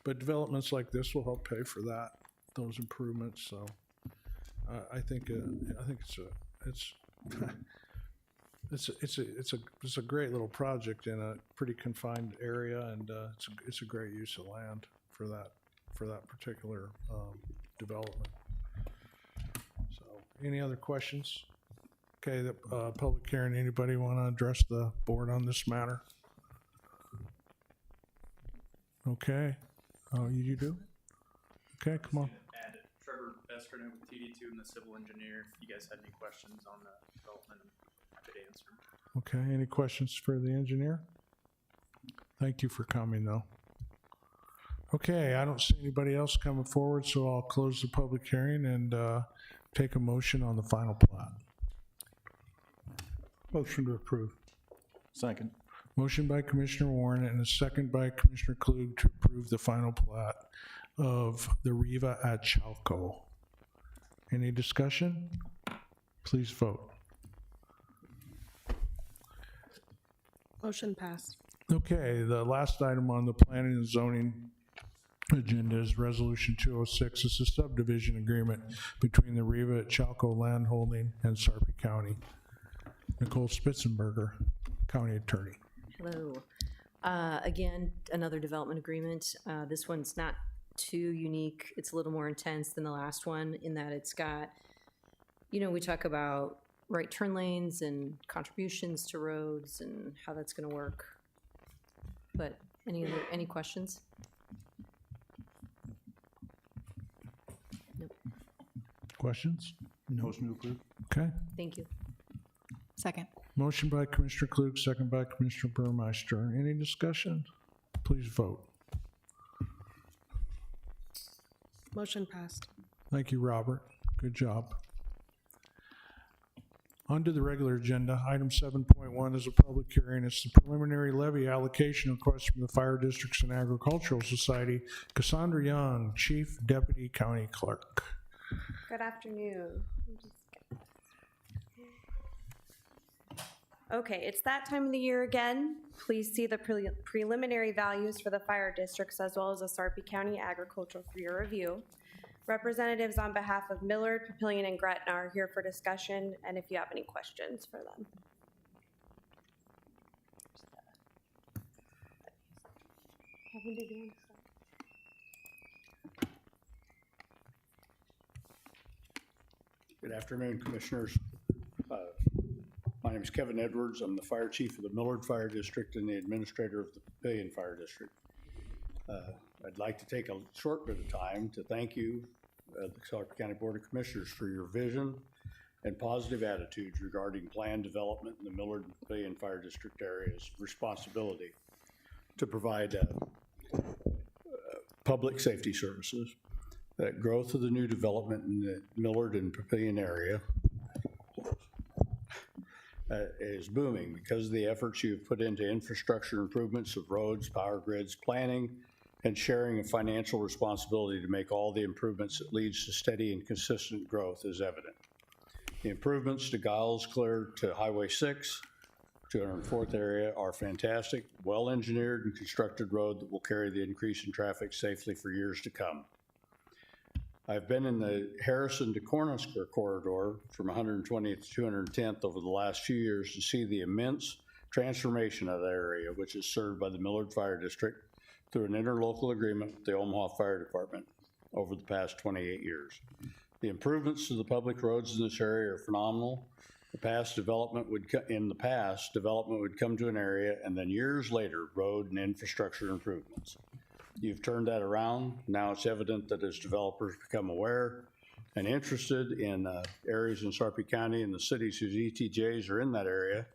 But developments like this will help pay for those improvements. So I think it's a great little project in a pretty confined area, and it's a great use of land for that particular development. So, any other questions? Okay, the public hearing. Anybody want to address the board on this matter? Okay, you do. Okay, come on. And Trevor Besterno with TD2, and the civil engineer. If you guys had any questions on the development, I'm happy to answer them. Okay, any questions for the engineer? Thank you for coming, though. Okay, I don't see anybody else coming forward, so I'll close the public hearing and take a motion on the final plat. Motion to approve. Second. Motion by Commissioner Warren and a second by Commissioner Klug to approve the final plat of the Riva at Chalco. Any discussion? Please vote. Motion passed. Okay, the last item on the planning and zoning agenda is Resolution 206. It's a subdivision agreement between the Riva at Chalco Land Holding and Sarpy County. Nicole Spitzenberger, County Attorney. Hello. Again, another development agreement. This one's not too unique. It's a little more intense than the last one in that it's got, we talk about right turn lanes and contributions to roads and how that's going to work. But any questions? Nope. Questions? Motion to approve. Okay. Thank you. Second. Motion by Commissioner Klug, second by Commissioner Burmeister. Any discussion? Please vote. Motion passed. Thank you, Robert. Good job. On to the regular agenda. Item 7.1 is a public hearing. It's the preliminary levy allocation request from the Fire Districts and Agricultural Society. Cassandra Young, Chief Deputy County Clerk. Good afternoon. Okay, it's that time of the year again. Please see the preliminary values for the fire districts as well as the Sarpy County Agricultural for your review. Representatives on behalf of Millard, Papillion, and Gretna are here for discussion, and if you have any questions for them. Good afternoon, Commissioners. My name is Kevin Edwards. I'm the Fire Chief of the Millard Fire District and the Administrator of the Papillion Fire District. I'd like to take a short bit of time to thank you, the Sarpy County Board of Commissioners, for your vision and positive attitudes regarding planned development in the Millard and Papillion Fire District area's responsibility to provide public safety services. Growth of the new development in the Millard and Papillion area is booming because of the efforts you've put into infrastructure improvements of roads, power grids, planning, and sharing of financial responsibility to make all the improvements that leads to steady and consistent growth is evident. The improvements to Giles Clear to Highway 6, 204th area are fantastic, well-engineered and constructed road that will carry the increase in traffic safely for years to come. I've been in the Harrison to Cornhusker corridor from 120th to 210th over the last few years to see the immense transformation of that area, which is served by the Millard Fire District through an interlocal agreement with the Omaha Fire Department over the past 28 years. The improvements to the public roads in this area are phenomenal. In the past, development would come to an area and then years later, road and infrastructure improvements. You've turned that around. Now it's evident that as developers become aware and interested in areas in Sarpy County and the cities whose ETJs are in that area,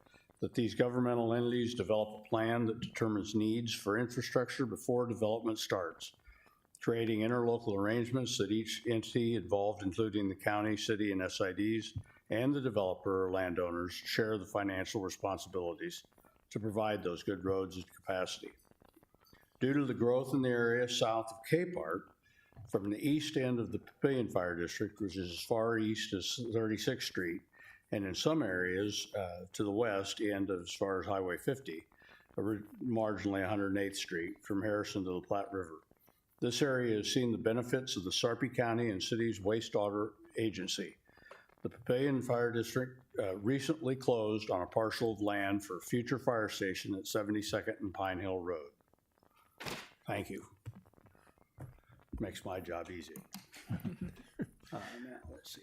that these governmental entities develop a plan that determines needs for infrastructure before development starts, creating interlocal arrangements that each entity involved, including the county, city, and SIDs, and the developer or landowners, share the financial responsibilities to provide those good roads at capacity. Due to the growth in the area south of Capehart, from the east end of the Papillion Fire District, which is as far east as 36th Street, and in some areas to the west end of as far as Highway 50, marginally 108th Street, from Harrison to the Platte River. This area has seen the benefits of the Sarpy County and City's wastewater agency. The Papillion Fire District recently closed on a parcel of land for a future fire station at 72nd and Pine Hill Road. Thank you. Makes my job easy. Now, let's see.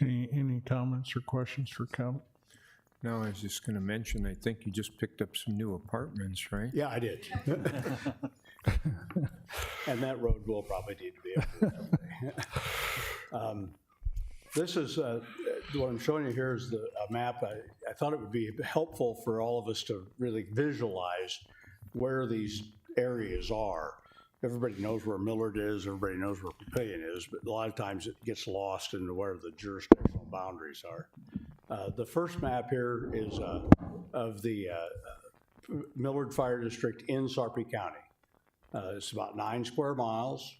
Any comments or questions for Kevin? No, I was just going to mention, I think you just picked up some new apartments, right? Yeah, I did. And that road will probably need to be improved someday. This is, what I'm showing you here is a map. I thought it would be helpful for all of us to really visualize where these areas are. Everybody knows where Millard is, everybody knows where Papillion is, but a lot of times it gets lost into where the jurisdictional boundaries are. The first map here is of the Millard Fire District in Sarpy County. It's about 9 square miles,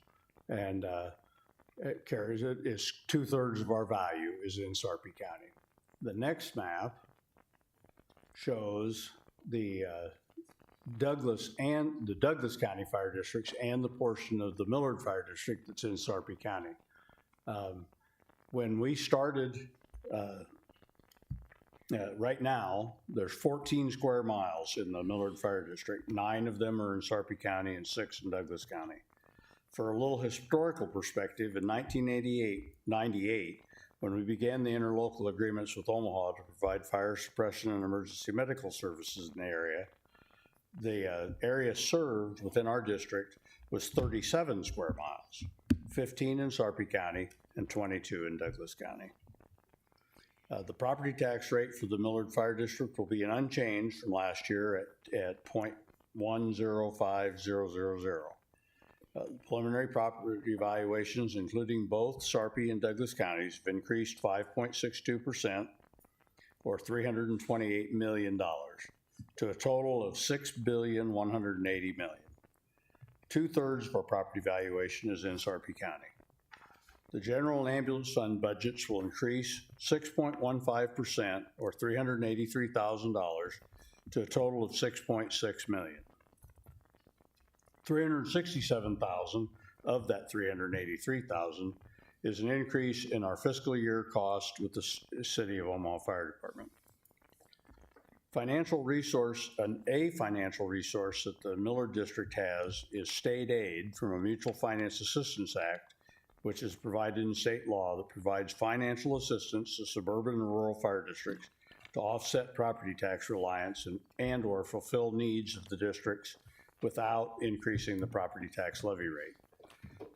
and it carries it. It's 2/3 of our value is in Sarpy County. The next map shows the Douglas County Fire Districts and the portion of the Millard Fire District that's in Sarpy County. When we started, right now, there's 14 square miles in the Millard Fire District. 9 of them are in Sarpy County and 6 in Douglas County. For a little historical perspective, in 1998, when we began the interlocal agreements with Omaha to provide fire suppression and emergency medical services in the area served within our district was 37 square miles, 15 in Sarpy County and 22 in Douglas County. The property tax rate for the Millard Fire District will be unchanged from last year at 0.105000. Preliminary property valuations, including both Sarpy and Douglas counties, have increased 5.62%, or $328 million, to a total of $6,180 million. 2/3 of our property valuation is in Sarpy County. The general and ambulance fund budgets will increase 6.15%, or $383,000, to a total of $6.6 million. $367,000 of that $383,000 is an increase in our fiscal year cost with the City of Omaha Fire Department. A financial resource that the Millard District has is state aid from a Mutual Finance Assistance Act, which is provided in state law that provides financial assistance to suburban and rural fire districts to offset property tax reliance and or fulfill needs of the districts without increasing the property tax levy rate.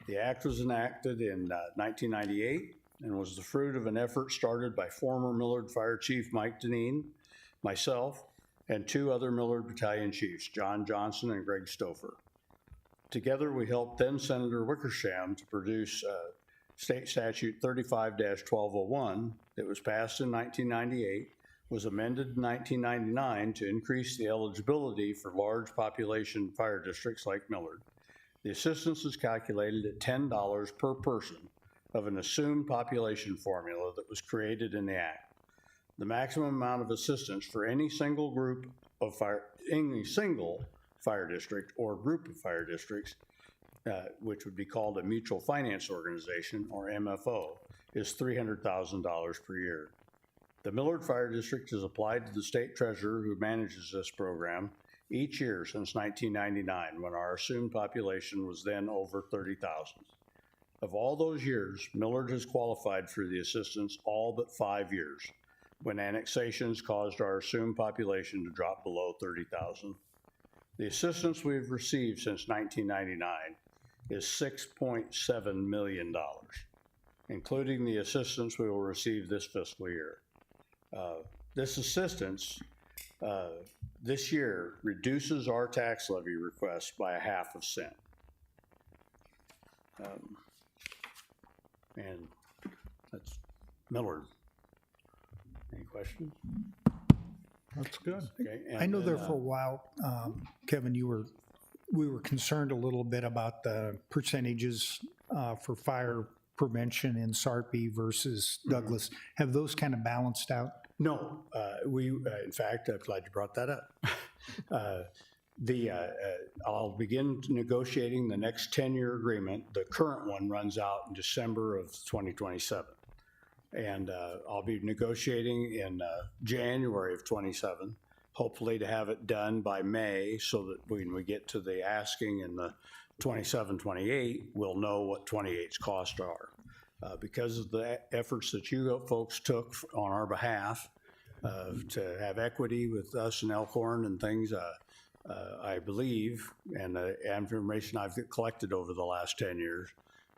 The act was enacted in 1998 and was the fruit of an effort started by former Millard Fire Chief Mike Deneen, myself, and 2 other Millard Battalion Chiefs, John Johnson and Greg Stouffer. Together, we helped then Senator Wickersham to produce State Statute 35-1201 that was passed in 1998, was amended in 1999 to increase the eligibility for large population fire districts like Millard. The assistance is calculated at $10 per person of an assumed population formula that was created in the Act. The maximum amount of assistance for any single fire district or group of fire districts, which would be called a mutual finance organization, or MFO, is $300,000 per year. The Millard Fire District has applied to the state treasurer who manages this program each year since 1999, when our assumed population was then over 30,000. Of all those years, Millard has qualified for the assistance all but 5 years, when annexations caused our assumed population to drop below 30,000. The assistance we've received since 1999 is $6.7 million, including the assistance we will receive this fiscal year. This assistance this year reduces our tax levy request by 1/2 cent. And that's Millard. Any questions? That's good. Okay, I know and there then, for a while, Kevin, we were concerned a little bit about the percentages for fire prevention in Sarpy versus Douglas. Have those kind of balanced out? No, in fact, I'm glad you brought that up. I'll begin negotiating the next 10-year agreement. The current one runs out in December of 2027. And I'll be negotiating in January of 27, hopefully to have it done by May, so that when we get to the asking in the 27, 28, we'll know what 28's costs are. Because of the efforts that you folks took on our behalf to have equity with us and Elkhorn and things, I believe, and the information I've collected over the last 10 years,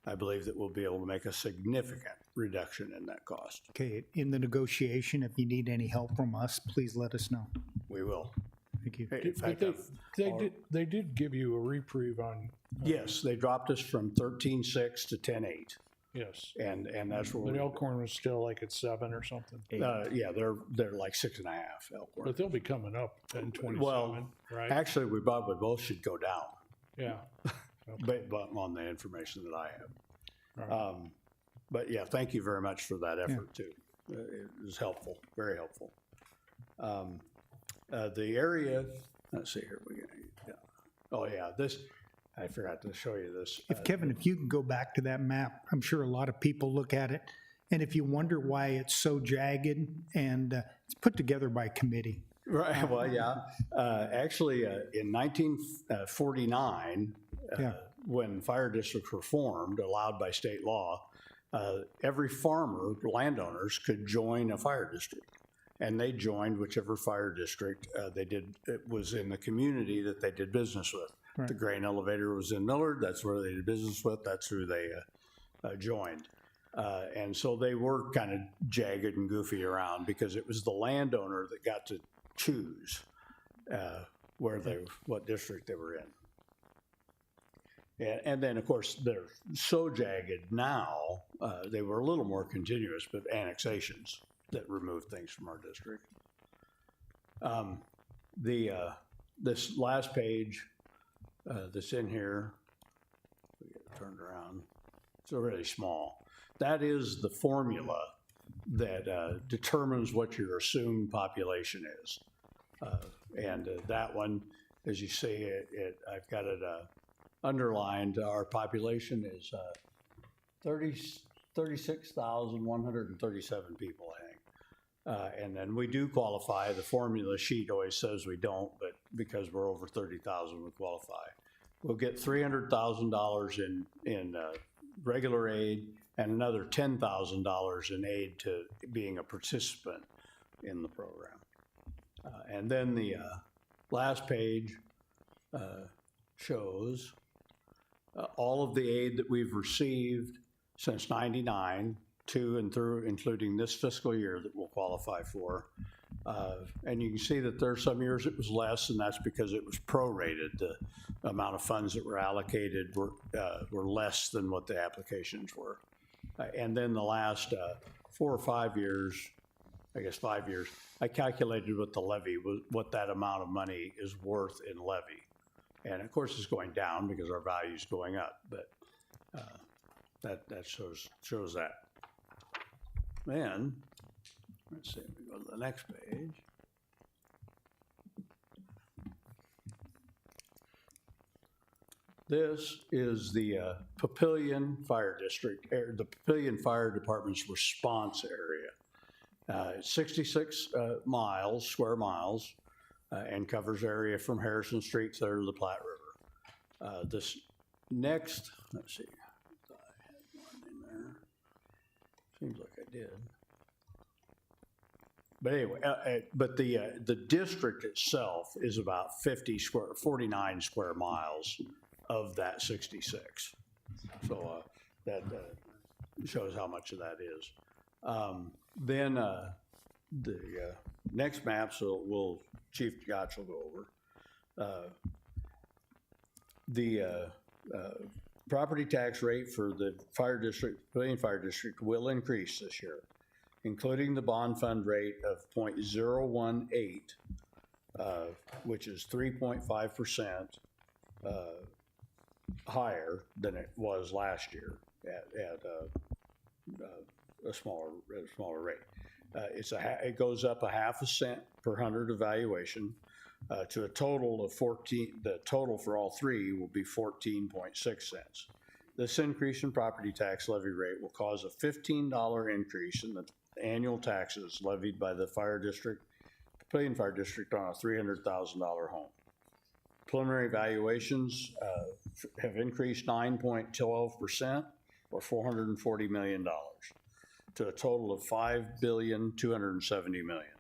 I believe that we'll be able to make a significant reduction in that cost. Okay, in the negotiation, if you need any help from us, please let us know. We will. Thank you. In fact, They did give you a reprieve on. yes, they dropped us from 13.6 to 10.8. Yes. And that's where But Elkhorn was still like at 7 or something. yeah, they're like 6.5, Elkhorn. But they'll be coming up in 27, Well, right? actually, we probably both should go down, Yeah. but on the information that I have. All right. But yeah, thank you very much for that effort too. It was helpful, very helpful. The area, let's see here, oh yeah, this, I forgot to show you this. Kevin, if you can go back to that map, I'm sure a lot of people look at it, and if you wonder why it's so jagged, and it's put together by committee. Right, well, yeah. Actually, in 1949, when fire districts were formed, allowed by state law, every farmer, landowners, could join a fire district. And they joined whichever fire district it was in the community that they did business with. Right. The grain elevator was in Millard, that's where they did business with, that's who they joined. And so they were kind of jagged and goofy around because it was the landowner that got to choose what district they were in. And then, of course, they're so jagged now, they were a little more continuous, but annexations that removed things from our district. This last page that's in here, we get it turned around, it's really small. That is the formula that determines what your assumed population is. And that one, as you see, I've got it underlined. Our population is 36,137 people, I think. And then we do qualify. The formula sheet always says we don't, but because we're over 30,000, we qualify. We'll get $300,000 in regular aid and another $10,000 in aid to being a participant in the program. And then the last page shows all of the aid that we've received since '99 to and through, including this fiscal year that we'll qualify for. And you can see that there are some years it was less, and that's because it was prorated. The amount of funds that were allocated were less than what the applications were. And then the last 4 or 5 years, I guess 5 years, I calculated what the levy was, what that amount of money is worth in levy. And of course, it's going down because our value is going up. But that shows that. Then, let's see, we go to the next page. This is the Papillion Fire District, the Papillion Fire Department's response area. It's 66 square miles, and covers area from Harrison Street to the Platte River. This next, let's see, I had one in there. Seems like I did. But anyway, but the district itself is about 49 square miles of that 66. So that shows how much of that is. Then the next maps Chief Gotch will go over. The property tax rate for the fire district, Papillion Fire District, will increase this year, including the bond fund rate of 0.018, which is 3.5% higher than it was last year at a smaller rate. It goes up a half a cent per hundred evaluation to a total of 14. The total for all three will be 14.6 cents. This increase in property tax levy rate will cause a $15 increase in the annual taxes levied by the fire district, Papillion Fire District, on a $300,000 home. Preliminary valuations have increased 9.12%, or $440 million, to a total of $5,270 million.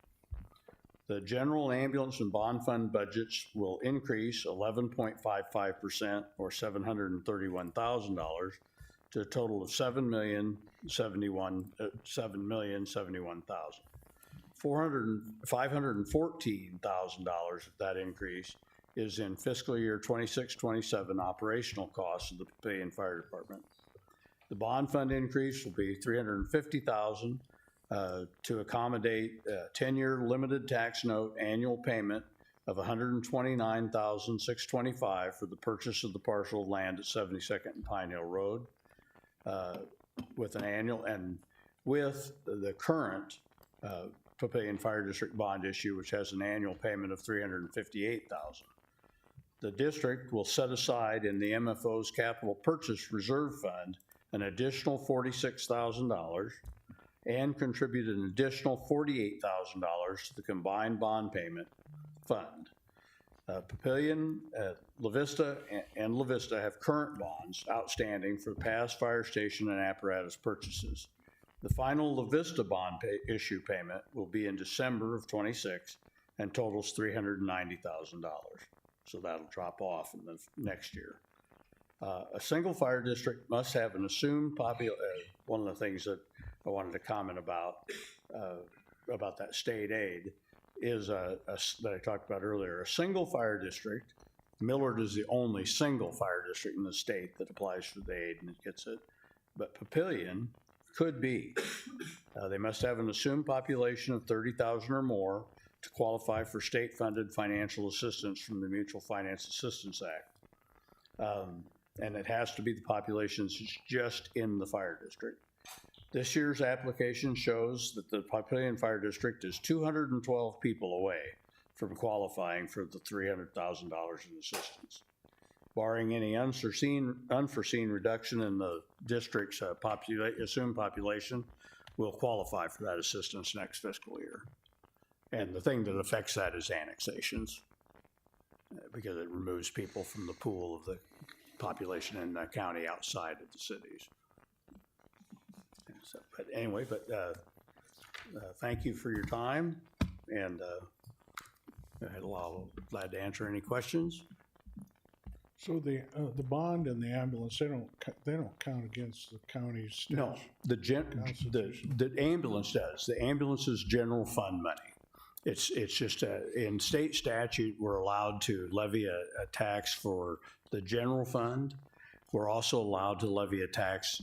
The general ambulance and bond fund budgets will increase 11.55%, or $731,000, to a total of $7,071,000. $514,000 of that increase is in fiscal year 26-27 operational costs of the Papillion Fire Department. The bond fund increase will be $350,000 to accommodate a 10-year limited tax note annual payment of $129,625 for the purchase of the parcel of land at 72nd and Pine Hill Road, with the current Papillion Fire District bond issue, which has an annual payment of $358,000. The district will set aside in the MFO's Capital Purchase Reserve Fund an additional $46,000 and contribute an additional $48,000 to the combined bond payment fund. Papillion, La Vista, and La Vista have current bonds outstanding for past fire station and apparatus purchases. The final La Vista bond issue payment will be in December of '26 and totals $390,000. So that'll drop off in the next year. A single fire district must have an assumed one of the things that I wanted to comment about that state aid is that I talked about earlier. A single fire district, Millard is the only single fire district in the state that applies for the aid and it gets it, but Papillion could be. They must have an assumed population of 30,000 or more to qualify for state-funded financial assistance from the Mutual Finance Assistance Act. And it has to be the population just in the fire district. This year's application shows that the Papillion Fire District is 212 people away from qualifying for the $300,000 in assistance. Barring any unforeseen reduction in the district's assumed population, will qualify for that assistance next fiscal year. And the thing that affects that is annexations, because it removes people from the pool of the population in the county outside of the cities. So, but anyway, thank you for your time, and I'm glad to answer any questions. So the bond and the ambulance, they don't count against the county's. No, the ambulance does. The ambulance is general fund money. It's just in state statute, we're allowed to levy a tax for the general fund. We're also allowed to levy a tax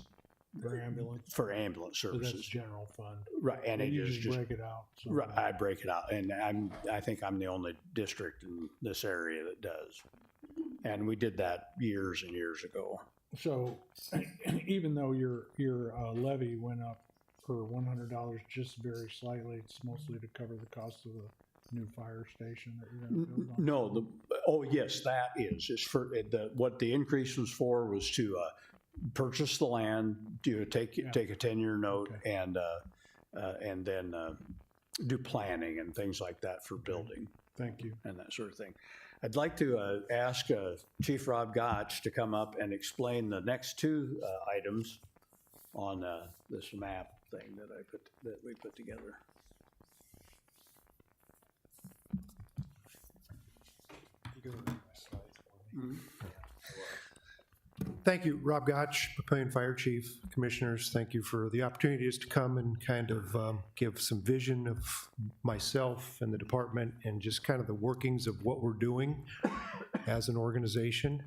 for ambulance So services. that's general fund. Right, and You it is just break it out. So right. I break it out, and I think I'm the only district in this area that does. And we did that years and years ago. So even though your levy went up per $100 just very slightly, it's mostly to cover the cost of the new fire station that you're going to build on? No, oh, yes, that is. It's for, what the increase was for was to purchase the land, take a 10-year note, and then do planning and things like that for building. Thank you. And that sort of thing. I'd like to ask Chief Rob Gotch to come up and explain the next two items on this map thing that we put together. Thank you, Rob Gotch, Papillion Fire Chief. Commissioners, thank you for the opportunities to come and kind of give some vision of myself and the department and just kind of the workings of what we're doing as an organization.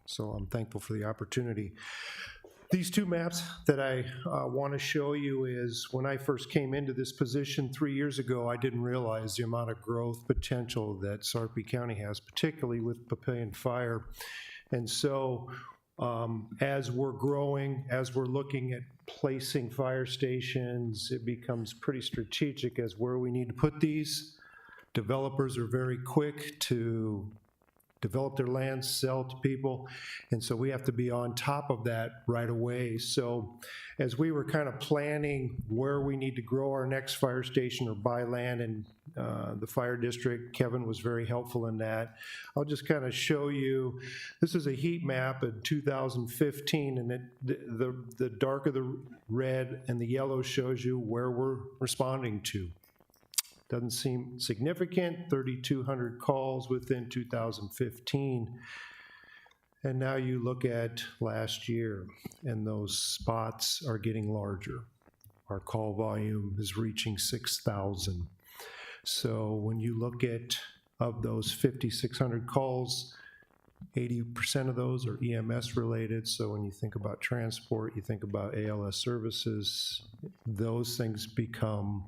So I'm thankful for the opportunity. These two maps that I want to show you is when I first came into this position 3 years ago, I didn't realize the amount of growth potential that Sarpy County has, particularly with Papillion Fire. And so as we're growing, as we're looking at placing fire stations, it becomes pretty strategic as where we need to put these. Developers are very quick to develop their land, sell to people, and so we have to be on top of that right away. So as we were kind of planning where we need to grow our next fire station or buy land in the fire district, Kevin was very helpful in that. I'll just kind of show you, this is a heat map in 2015, and the darker the red and the yellow shows you where we're responding to. Doesn't seem significant, 3,200 calls within 2015. And now you look at last year, and those spots are getting larger. Our call volume is reaching 6,000. So when you look at, of those 5,600 calls, 80% of those are EMS related. So when you think about transport, you think about ALS services, those things become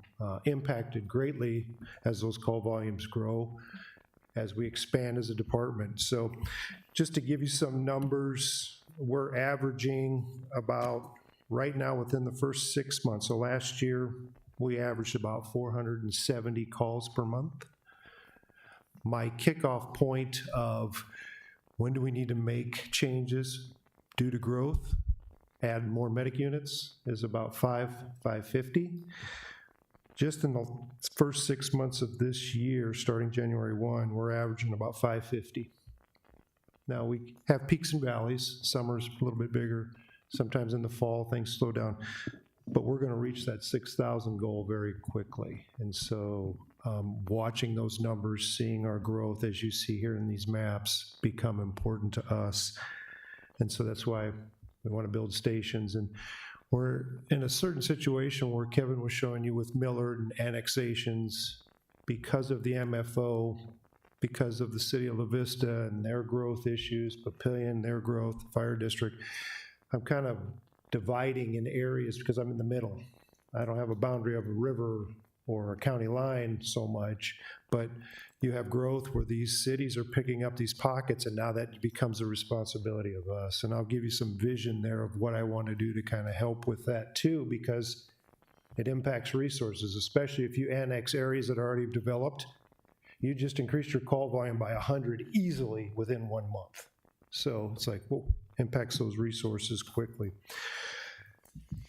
impacted greatly as those call volumes grow, as we expand as a department. So just to give you some numbers, we're averaging about, right now within the first 6 months, so last year we averaged about 470 calls per month. My kickoff point of when do we need to make changes due to growth, add more medic units, is about 550. Just in the first 6 months of this year, starting January 1, we're averaging about 550. Now, we have peaks and valleys. Summer's a little bit bigger. Sometimes in the fall, things slow down. But we're going to reach that 6,000 goal very quickly. And so watching those numbers, seeing our growth, as you see here in these maps, become important to us. And so that's why we want to build stations. And we're in a certain situation where Kevin was showing you with Millard and annexations, because of the MFO, because of the city of La Vista and their growth issues, Papillion, their growth, fire district. I'm kind of dividing in areas because I'm in the middle. I don't have a boundary of a river or a county line so much, but you have growth where these cities are picking up these pockets, and now that becomes a responsibility of us. And I'll give you some vision there of what I want to do to kind of help with that too, because it impacts resources, especially if you annex areas that are already developed. You just increased your call volume by 100 easily within 1 month. So it's like, well, impacts those resources quickly.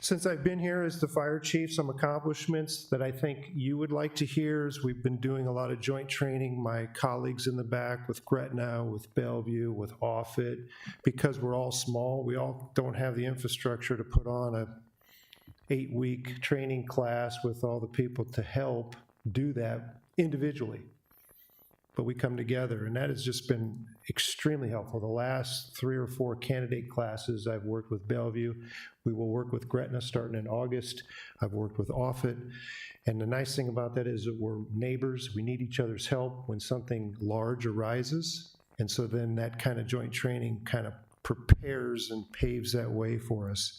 Since I've been here as the fire chief, some accomplishments that I think you would like to hear is we've been doing a lot of joint training. My colleagues in the back with Gretna, with Bellevue, with Offutt, because we're all small, we all don't have the infrastructure to put on a 8-week training class with all the people to help do that individually. But we come together, and that has just been extremely helpful. The last 3 or 4 candidate classes I've worked with Bellevue. We will work with Gretna starting in August. I've worked with Offutt. And the nice thing about that is that we're neighbors. We need each other's help when something large arises. And so then that kind of joint training kind of prepares and paves that way for us.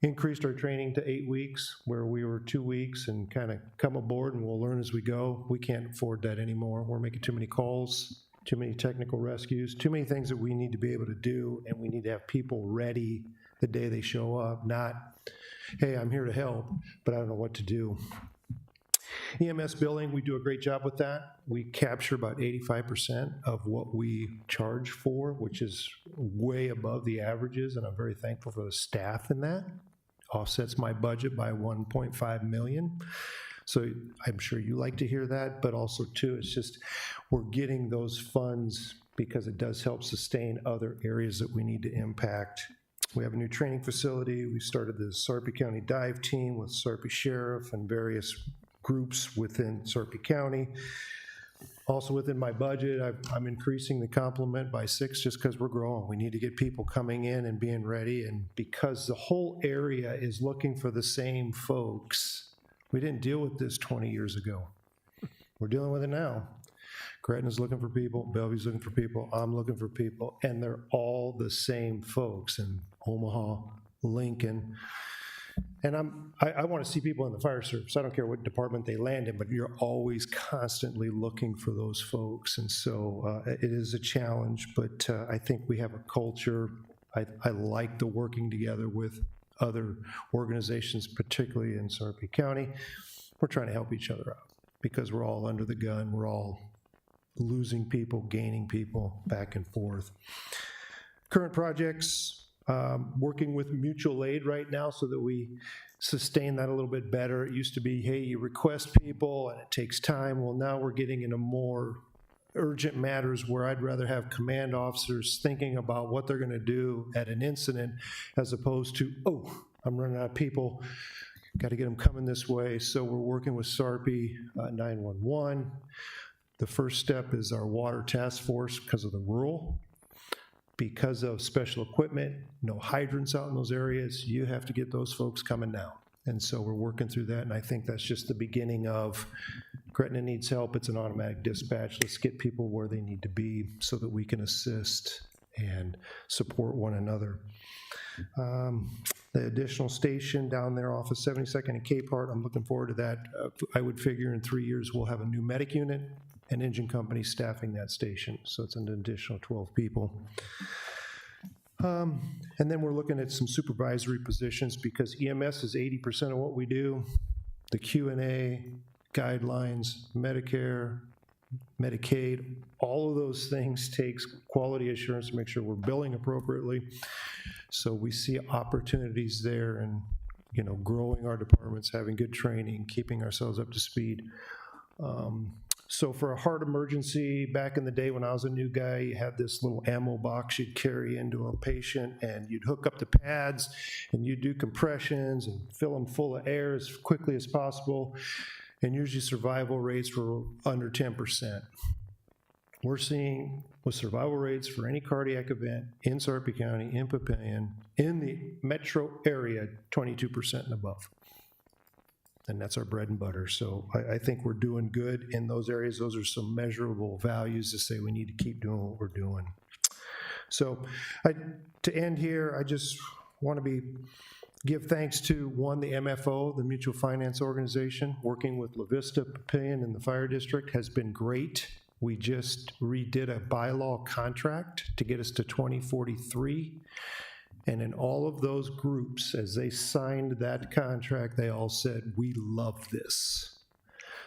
Increased our training to 8 weeks, where we were 2 weeks, and kind of come aboard and we'll learn as we go. We can't afford that anymore. We're making too many calls. too many technical rescues, too many things that we need to be able to do, and we need to have people ready the day they show up, not, hey, I'm here to help, but I don't know what to do. EMS billing, we do a great job with that. We capture about 85% of what we charge for, which is way above the averages, and I'm very thankful for the staff in that. Offsets my budget by 1.5 million. So I'm sure you like to hear that, but also too, it's just, we're getting those funds because it does help sustain other areas that we need to impact. We have a new training facility. We started the Sarpy County Dive Team with Sarpy Sheriff and various groups within Sarpy County. Also within my budget, I'm increasing the complement by 6 just because we're growing. We need to get people coming in and being ready, and because the whole area is looking for the same folks. We didn't deal with this 20 years ago. We're dealing with it now. Gretna's looking for people, Bellevue's looking for people, I'm looking for people, and they're all the same folks in Omaha, Lincoln. And I want to see people in the fire service. I don't care what department they land in, but you're always constantly looking for those folks. And so it is a challenge, but I think we have a culture. I like the working together with other organizations, particularly in Sarpy County. We're trying to help each other out because we're all under the gun. We're all losing people, gaining people, back and forth. Current projects, working with mutual aid right now so that we sustain that a little bit better. It used to be, hey, you request people and it takes time. Well, now we're getting into more urgent matters where I'd rather have command officers thinking about what they're gonna do at an incident as opposed to, oh, I'm running out of people, got to get them coming this way. So we're working with Sarpy 911. The first step is our water task force because of the rural. Because of special equipment, no hydrants out in those areas, you have to get those folks coming now. And so we're working through that, and I think that's just the beginning of Gretna needs help. It's an automatic dispatch. Let's get people where they need to be so that we can assist and support one another. The additional station down there off of 72nd and Capehart, I'm looking forward to that. I would figure in 3 years we'll have a new medic unit and engine company staffing that station, so it's an additional 12 people. And then we're looking at some supervisory positions because EMS is 80% of what we do. The Q&A, guidelines, Medicare, Medicaid, all of those things takes quality assurance to make sure we're billing appropriately. So we see opportunities there and, you know, growing our departments, having good training, keeping ourselves up to speed. So for a heart emergency, back in the day when I was a new guy, you had this little ammo box you'd carry into a patient and you'd hook up the pads and you'd do compressions and fill them full of air as quickly as possible. And usually survival rates were under 10%. We're seeing with survival rates for any cardiac event in Sarpy County, in Papillion, in the metro area, 22% and above. And that's our bread and butter. So I think we're doing good in those areas. Those are some measurable values to say we need to keep doing what we're doing. So to end here, I just want to give thanks to, one, the MFO, the Mutual Finance Organization, working with La Vista, Papillion, and the Fire District has been great. We just redid a bylaw contract to get us to 2043. And in all of those groups, as they signed that contract, they all said, we love this.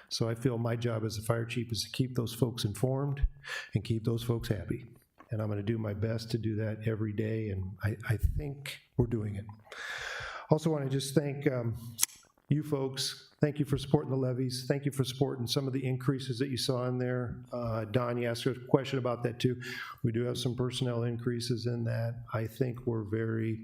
So I feel my job as a fire chief is to keep those folks informed and keep those folks happy. And I'm gonna do my best to do that every day, and I think we're doing it. Also wanna just thank you folks. Thank you for supporting the levies. Thank you for supporting some of the increases that you saw in there. Don, you asked a question about that too. We do have some personnel increases in that. I think we're very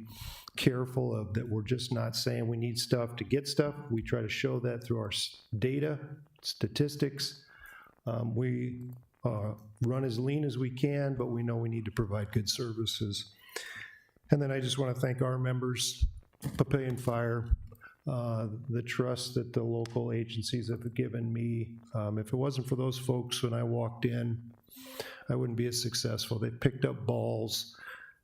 careful of that. We're just not saying we need stuff to get stuff. We try to show that through our data, statistics. We run as lean as we can, but we know we need to provide good services. And then I just want to thank our members, Papillion Fire, the trust that the local agencies have given me. If it wasn't for those folks when I walked in, I wouldn't be as successful. They picked up balls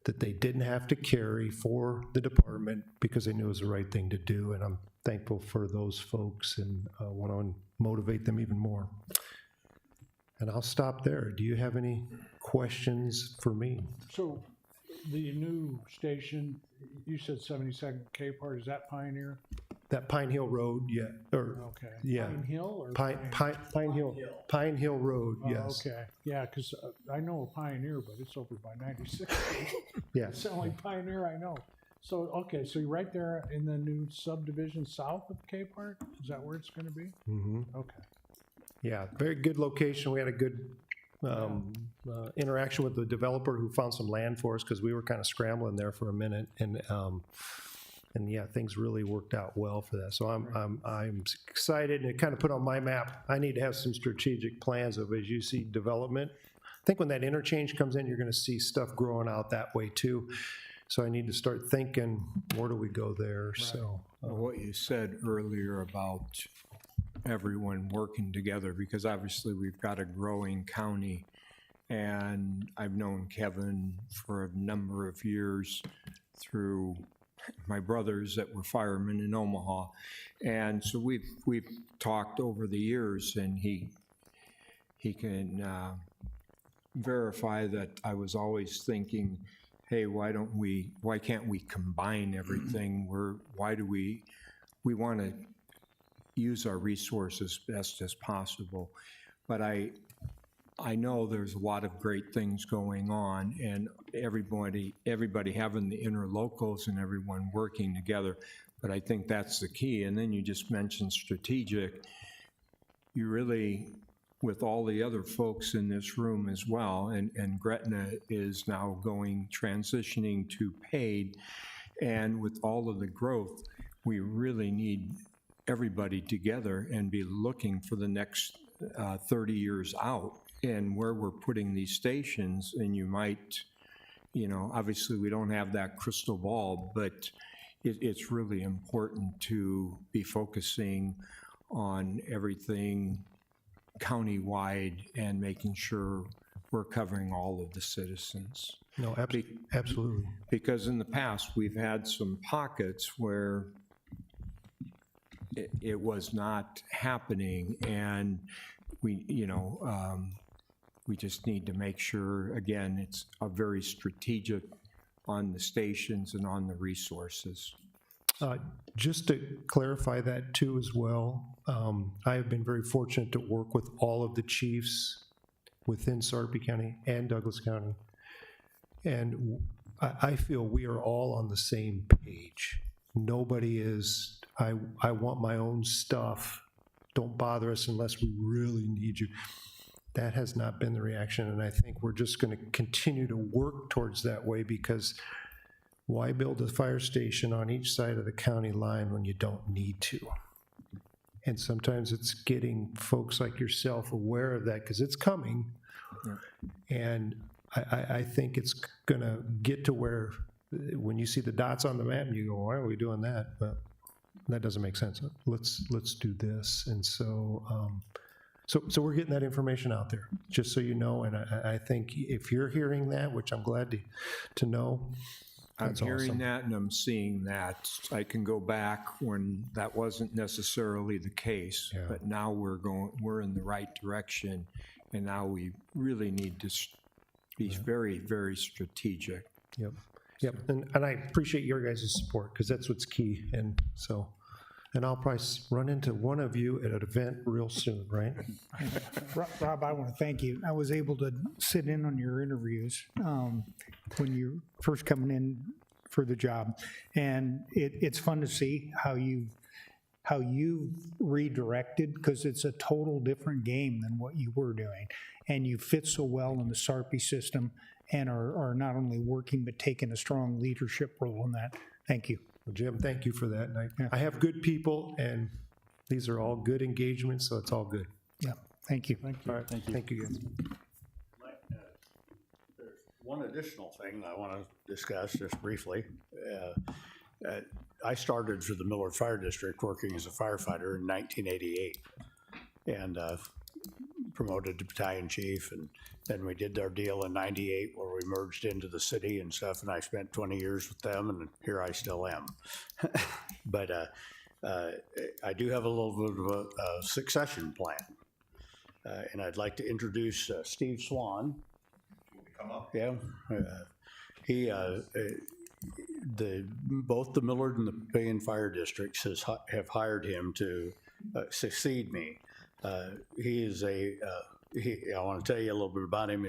that they didn't have to carry for the department because they knew it was the right thing to do, and I'm thankful for those folks and want to motivate them even more. And I'll stop there. Do you have any questions for me? So the new station, you said 72nd K part, is that Pioneer? That Pine Hill Road, yeah, or, Okay. yeah. Pine Hill or? Pine Hill Road, Oh, yes. okay, yeah, because I know a Pioneer, but it's over by 96. Yes. It's the only Pioneer I know. So, okay, so you're right there in the new subdivision south of K Park? Is that where it's gonna be? Mm-hmm. Okay. Yeah, very good location. We had a good interaction with the developer who found some land for us because we were kind of scrambling there for a minute, and yeah, things really worked out well for that. So I'm excited, and it kind of put on my map. I need to have some strategic plans of, as you see development. I think when that interchange comes in, you're going to see stuff growing out that way too. So I need to start thinking, where do we go there? So What you said earlier about everyone working together, because obviously we've got a growing county, and I've known Kevin for a number of years through my brothers that were firemen in Omaha, and so we've talked over the years, and he can verify that I was always thinking, hey, why can't we combine everything? Why do we want to use our resources best as possible? But I know there's a lot of great things going on, and everybody having the interlocals and everyone working together. But I think that's the key. And then you just mentioned strategic. You really, with all the other folks in this room as well, and Gretna is now transitioning to paid, and with all of the growth, we really need everybody together and be looking for the next 30 years out and where we're putting these stations. And you might, obviously we don't have that crystal ball, but it's really important to be focusing on everything countywide and making sure we're covering all of the citizens. no, absolutely. Because in the past, we've had some pockets where it was not happening, and we just need to make sure, again, it's a very strategic on the stations and on the resources. Just to clarify that too as well, I have been very fortunate to work with all of the chiefs within Sarpy County and Douglas County. And I feel we are all on the same page. Nobody is, I want my own stuff. Don't bother us unless we really need you. That has not been the reaction, and I think we're just going to continue to work towards that way, because why build a fire station on each side of the county line when you don't need to? And sometimes it's getting folks like yourself aware of that, because it's coming. And I think it's going to get to where when you see the dots on the map, you go, why are we doing that? But that doesn't make sense. Let's do this. And so so we're getting that information out there, just so you know. And I think if you're hearing that, which I'm glad to know, I'm hearing that and I'm seeing that. I can go back when that wasn't necessarily the case, but now we're in the right direction, and now we really need to be very, very strategic. Yep. Yep. And I appreciate your guys' support, because that's what's key. And so, and I'll probably run into one of you at an event real soon, right? Rob, I want to thank you. I was able to sit in on your interviews when you're first coming in for the job, and it's fun to see how you've redirected, because it's a total different game than what you were doing, and you fit so well in the Sarpy system and are not only working but taking a strong leadership role in that. Thank you. Well, Jim, thank you for that. And I have good people, and these are all good engagements, so it's all good. Yeah, thank you. Thank you. All right, thank you guys. There's one additional thing I want to discuss just briefly. I started for the Millard Fire District working as a firefighter in 1988, and promoted to battalion chief, and then we did our deal in 98 where we merged into the city and stuff, and I spent 20 years with them, and here I still am. But I do have a little bit of a succession plan. And I'd like to introduce Steve Swan. Come up. Yeah. Both the Millard and the Papillion Fire Districts have hired him to succeed me. He is I want to tell you a little bit about him.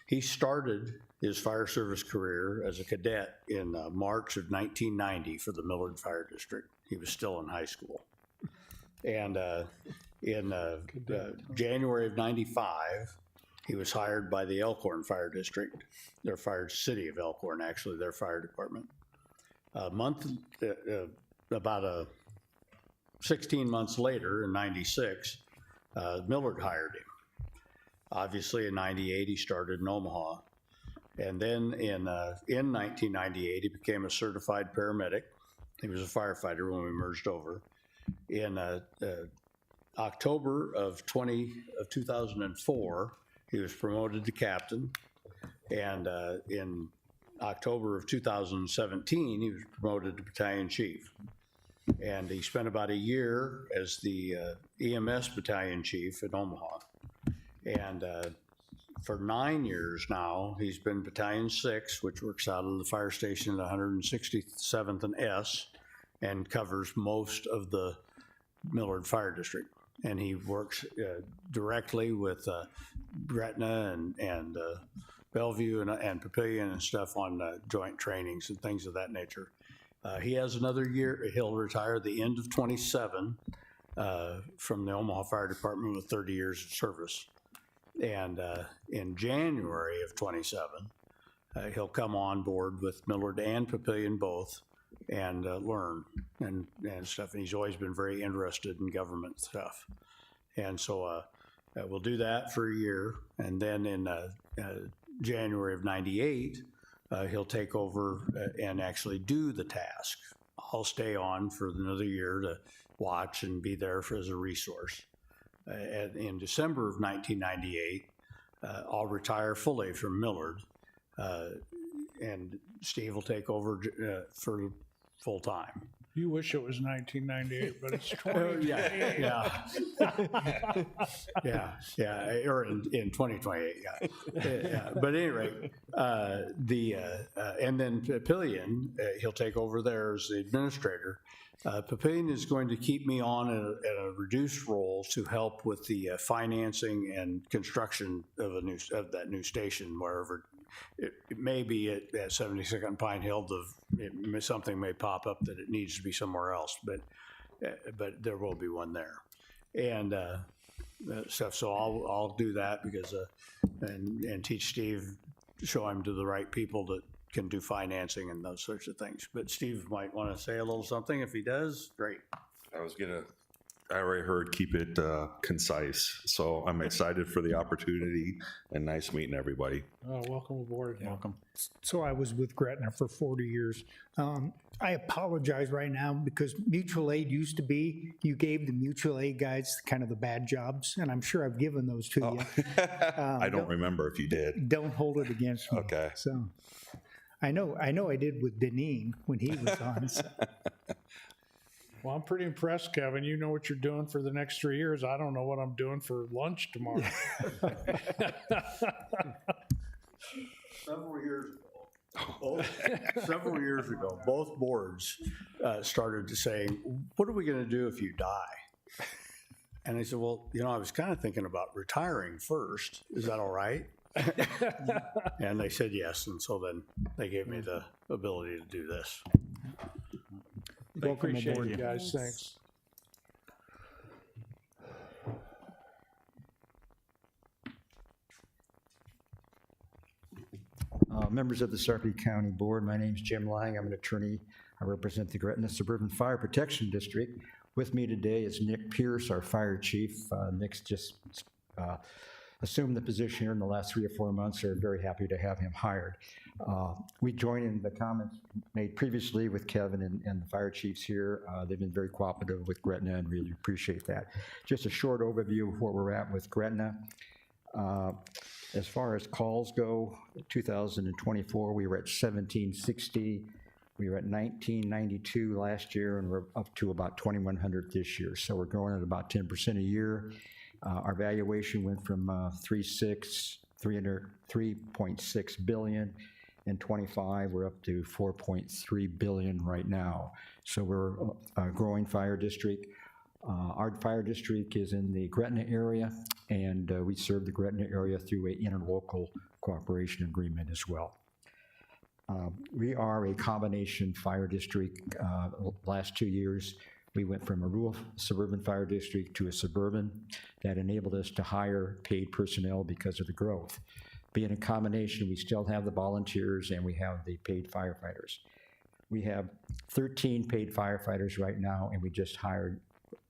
He started his fire service career as a cadet in March of 1990 for the Millard Fire District. He was still in high school. And in January of 95, he was hired by the Elkhorn Fire District, their city of Elkhorn, actually, their fire department. About 16 months later, in 96, Millard hired him. Obviously, in 98, he started in Omaha. And then in 1998, he became a certified paramedic. He was a firefighter when we merged over. In October of 2004, he was promoted to captain. And in October of 2017, he was promoted to battalion chief. And he spent about a year as the EMS battalion chief in Omaha. And for 9 years now, he's been Battalion 6, which works out of the fire station at 167th and S, and covers most of the Millard Fire District. And he works directly with Gretna and Bellevue and Papillion and stuff on joint trainings and things of that nature. He has another year. He'll retire at the end of 27 from the Omaha Fire Department with 30 years of service. And in January of 27, he'll come on board with Millard and Papillion both and learn and stuff. And he's always been very interested in government stuff. And so we'll do that for a year. And then in January of 98, he'll take over and actually do the task. I'll stay on for another year to watch and be there as a resource. In December of 1998, I'll retire fully from Millard, and Steve will take over for full time. You wish it was 1998, but it's 2028. Yeah, or in 2028, yeah. But at any rate, and then Papillion, he'll take over there as the administrator. Papillion is going to keep me on at a reduced role to help with the financing and construction of that new station, wherever it may be at 72nd Pine Hill. Something may pop up that it needs to be somewhere else, but there will be one there, and stuff. So I'll do that because and teach Steve, show him to the right people that can do financing and those sorts of things. But Steve might want to say a little something. If he does, great. I already heard keep it concise. So I'm excited for the opportunity and nice meeting everybody. Welcome aboard. Welcome. So I was with Gretna for 40 years. I apologize right now because mutual aid used to be, you gave the mutual aid guys kind of the bad jobs, and I'm sure I've given those to you. I don't remember if you did. Don't hold it against me. Okay. So I know I did with Deneen when he was on. So. Well, I'm pretty impressed, Kevin. You know what you're doing for the next 3 years. I don't know what I'm doing for lunch tomorrow. Several years ago, both boards started to say, what are we going to do if you die? And I said, well, I was kind of thinking about retiring first. Is that all right? And they said yes. And so then they gave me the ability to do this. Welcome aboard, guys. Thanks. Members of the Sarpy County Board, my name is Jim Lang. I'm an attorney. I represent the Gretna Suburban Fire Protection District. With me today is Nick Pierce, our fire chief. Nick's just assumed the position here in the last 3 or 4 months. We're very happy to have him hired. We join in the comments made previously with Kevin and the fire chiefs here. They've been very cooperative with Gretna and really appreciate that. Just a short overview of where we're at with Gretna. As far as calls go, 2024, we were at 1760. We were at 1992 last year, and we're up to about 2,100 this year. So we're growing at about 10% a year. Our valuation went from 3.6 billion in '25. We're up to 4.3 billion right now. So we're a growing fire district. Our fire district is in the Gretna area, and we serve the Gretna area through an interlocal cooperation agreement as well. We are a combination fire district. Last 2 years, we went from a rural suburban fire district to a suburban. That enabled us to hire paid personnel because of the growth. Being a combination, we still have the volunteers and we have the paid firefighters. We have 13 paid firefighters right now, and we just hired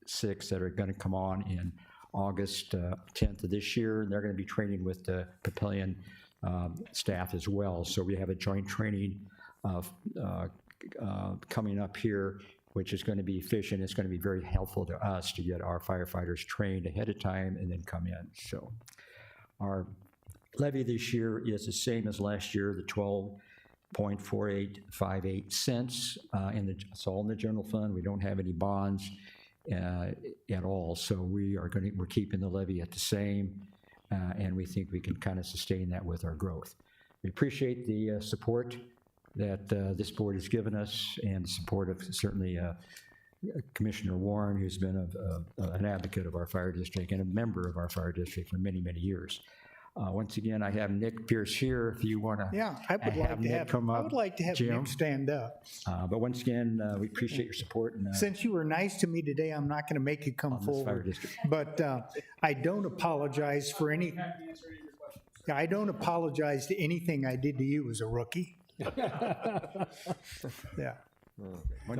6 that are going to come on in August 10th of this year. They're going to be training with the Papillion staff as well. So we have a joint training coming up here, which is going to be efficient. It's going to be very helpful to us to get our firefighters trained ahead of time and then come in. So our levy this year is the same as last year, the 12.4858 cents. It's all in the general fund. We don't have any bonds at all. So we're keeping the levy at the same, and we think we can kind of sustain that with our growth. We appreciate the support that this board has given us, and the support of certainly Commissioner Warren, who's been an advocate of our fire district and a member of our fire district for many, many years. Once again, I have Nick Pierce here if you want to. Yeah, I would like to have Jim. Nick stand up. But once again, we appreciate your support. And, Since you were nice to me today, I'm not going to make you come forward. But I don't apologize for any. Yeah, I don't apologize to anything I did to you as a rookie. Yeah.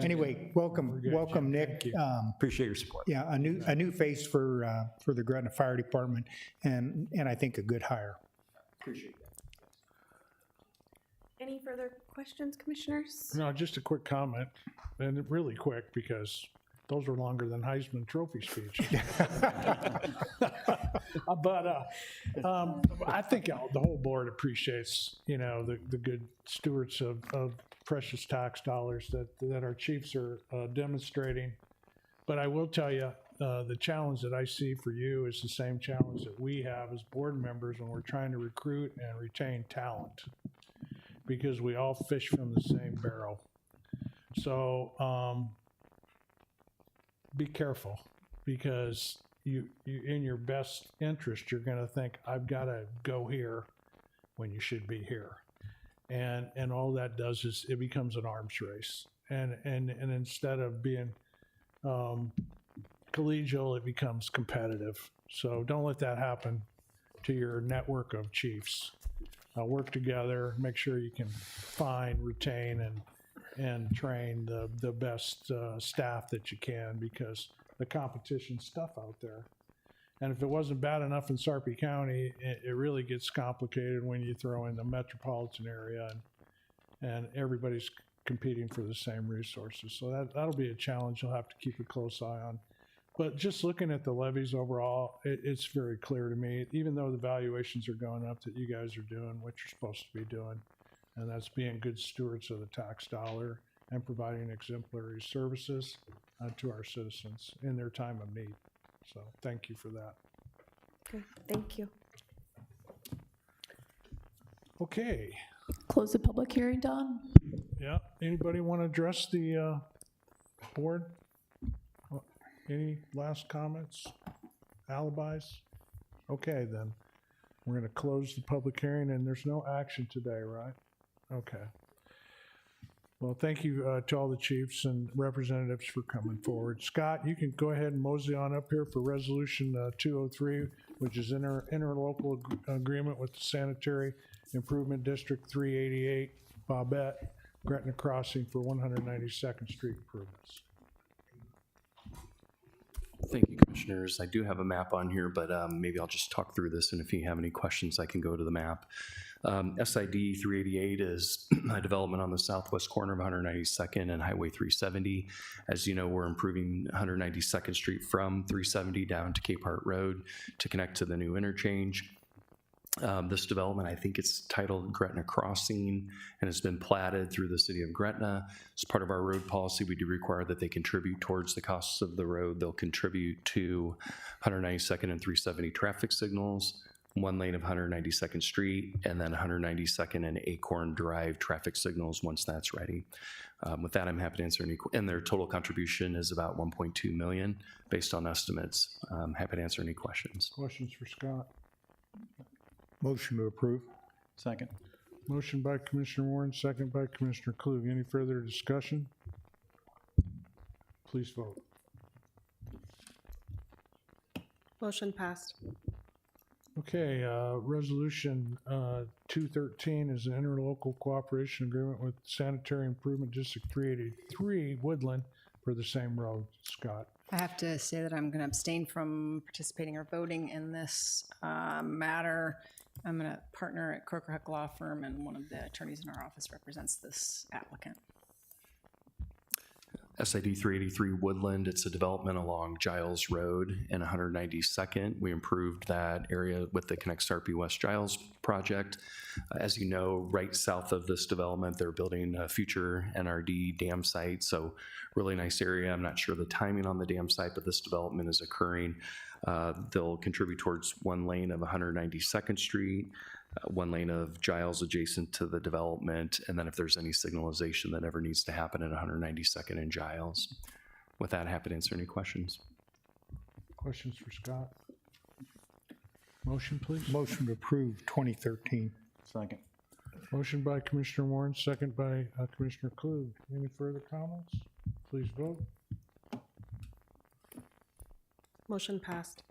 Anyway, welcome, Nick. Appreciate your support. Yeah, a new face for the Gretna Fire Department, and I think a good hire. Appreciate that. Any further questions, commissioners? No, just a quick comment, and really quick, because those were longer than Heisman Trophy speech. But I think the whole board appreciates, the good stewards of precious tax dollars that our chiefs are demonstrating. But I will tell you, the challenge that I see for you is the same challenge that we have as board members when we're trying to recruit and retain talent, because we all fish from the same barrel. So be careful, because you in your best interest, you're going to think, I've got to go here when you should be here. And all that does is it becomes an arms race. And instead of being collegial, it becomes competitive. So don't let that happen to your network of chiefs. Work together, make sure you can find, retain, and train the best staff that you can, because the competition's tough out there. And if it wasn't bad enough in Sarpy County, it really gets complicated when you throw in the metropolitan area and everybody's competing for the same resources. So that'll be a challenge you'll have to keep a close eye on. But just looking at the levies overall, it's very clear to me, even though the valuations are going up, that you guys are doing what you're supposed to be doing. And that's being good stewards of the tax dollar and providing exemplary services to our citizens in their time of need. So thank you for that. Okay, thank you. Okay. Close the public hearing, Don? Yeah. Anybody want to address the board? Any last comments? Alibis? Okay, then. We're going to close the public hearing, and there's no action today, right? Okay. Well, thank you to all the chiefs and representatives for coming forward. Scott, you can go ahead and mosey on up here for Resolution 203, which is interlocal agreement with the Sanitary Improvement District 388, Bobette, Gretna Crossing for 192nd Street improvements. Thank you, Commissioners. I do have a map on here, but maybe I'll just talk through this, and if you have any questions, I can go to the map. SID 388 is a development on the southwest corner of 192nd and Highway 370. As you know, we're improving 192nd Street from 370 down to Cape Hart Road to connect to the new interchange. This development, I think it's titled Gretna Crossing, and has been platted through the city of Gretna. As part of our road policy, we do require that they contribute towards the costs of the road. They'll contribute to 192nd and 370 traffic signals, 1 lane of 192nd Street, and then 192nd and Acorn Drive traffic signals once that's ready. With that, I'm happy to answer any, and their total contribution is about 1.2 million based on estimates. I'm happy to answer any questions. Questions for Scott? Motion to approve. Second. Motion by Commissioner Warren, second by Commissioner Klug. Any further discussion? Please vote. Motion passed. Okay, Resolution 213 is an interlocal cooperation agreement with Sanitary Improvement District 383 Woodland for the same road. Scott? I have to say that I'm going to abstain from participating or voting in this matter. I'm going to partner at Croker Huck Law Firm, and one of the attorneys in our office represents this applicant. SID 383 Woodland, it's a development along Giles Road and 192nd. We improved that area with the Connect Sarpy West Giles project. As you know, right south of this development, they're building a future NRD dam site, so really nice area. I'm not sure the timing on the dam site, but this development is occurring. They'll contribute towards 1 lane of 192nd Street, 1 lane of Giles adjacent to the development, and then if there's any signalization that ever needs to happen at 192nd and Giles. With that, happy to answer any questions. Questions for Scott? Motion, please. Motion to approve 2013. Second. Motion by Commissioner Warren, second by Commissioner Klug. Any further comments? Please vote. Motion passed.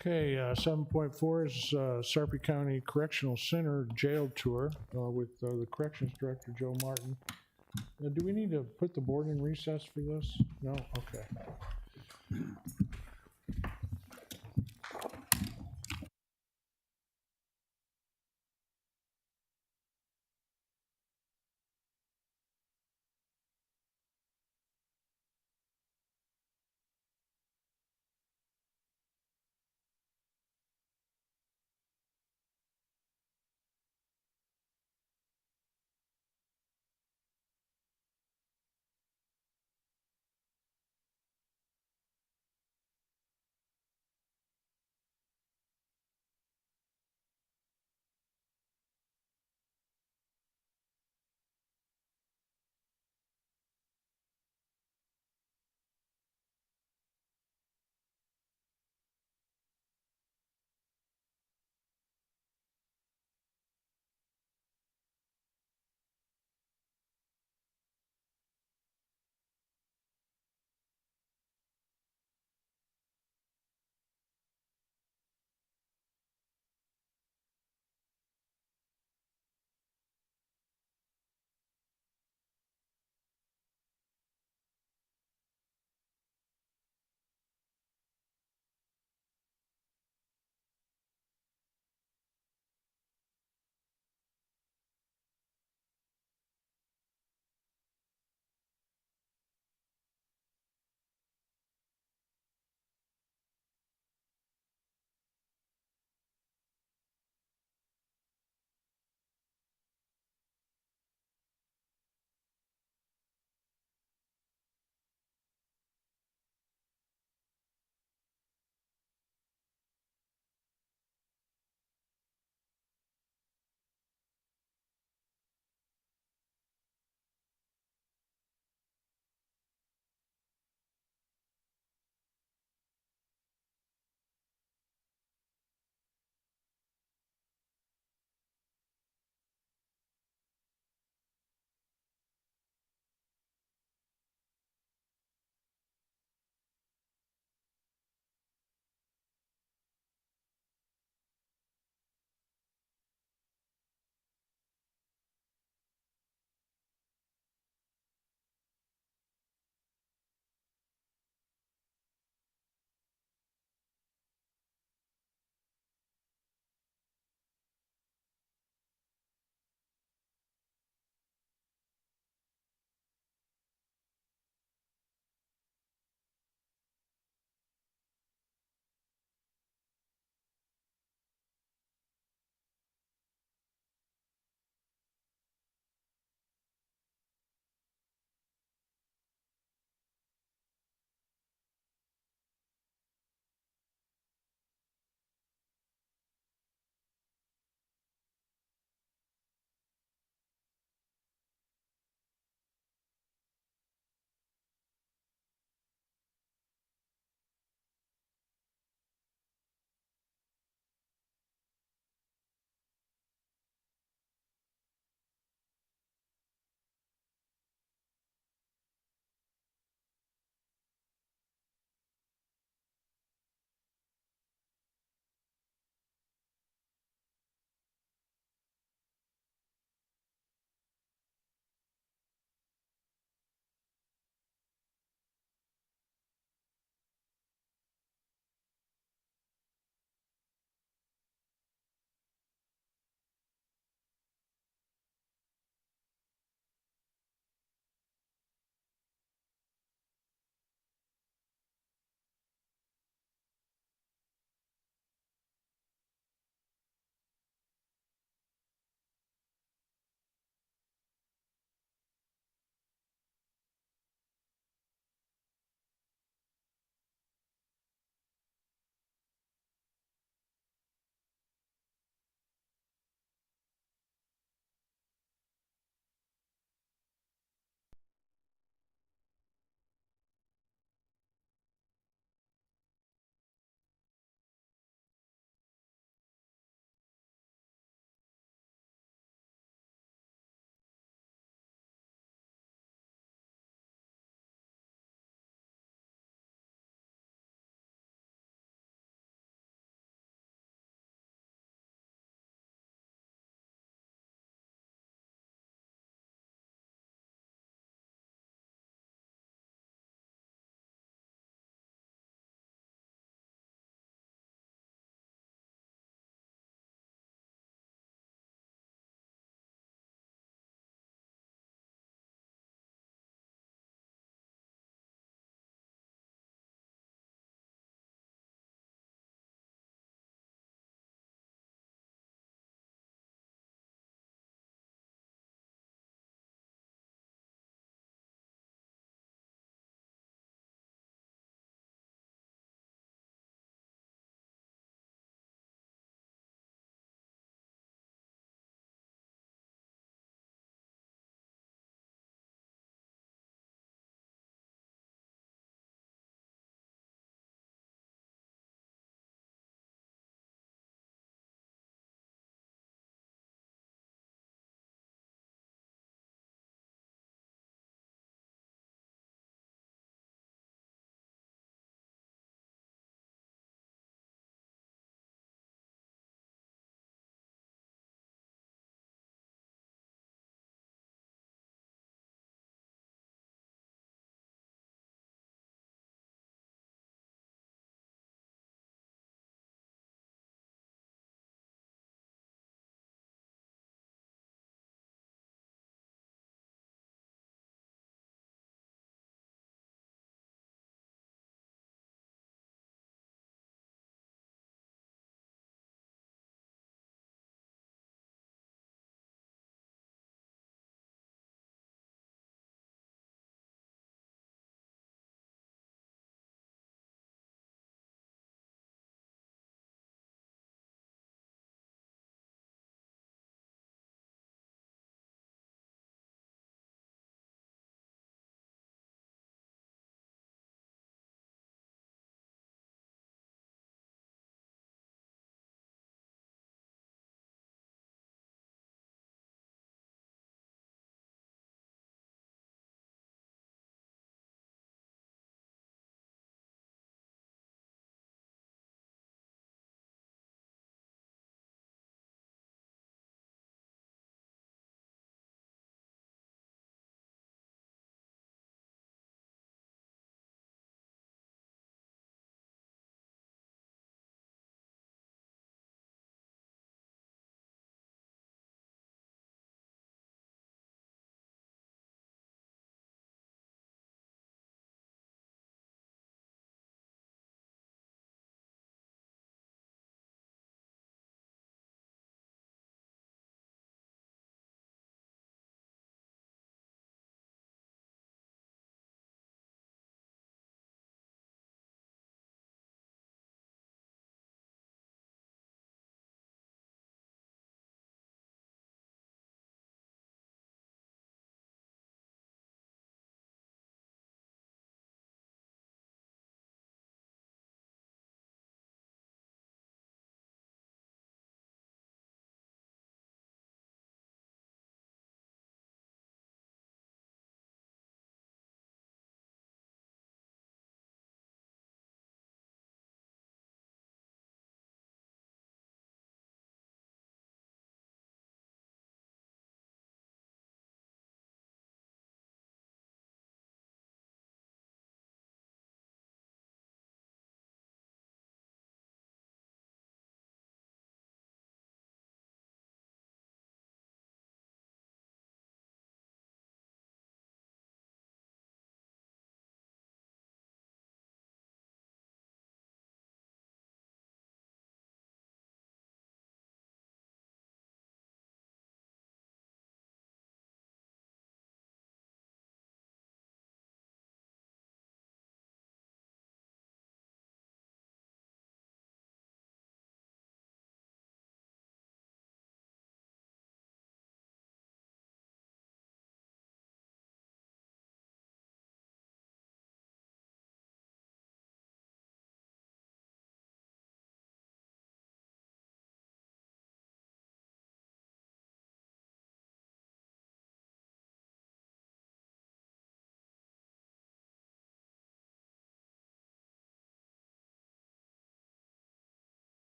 Okay, 7.4 is Sarpy County Correctional Center Jail Tour with the Corrections Director, Joe Martin. Do we need to put the board in recess for this? No? Okay.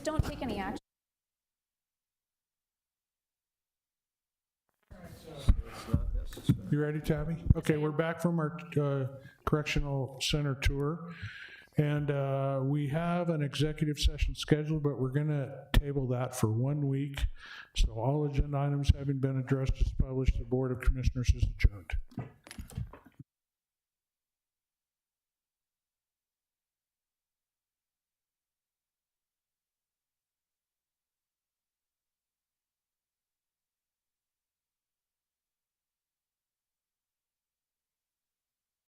don't take any action. You ready, Tabby? Okay, we're back from our correctional center tour. And we have an executive session scheduled, but we're going to table that for 1 week. So all agenda items having been addressed as published, the Board of Commissioners is adjourned.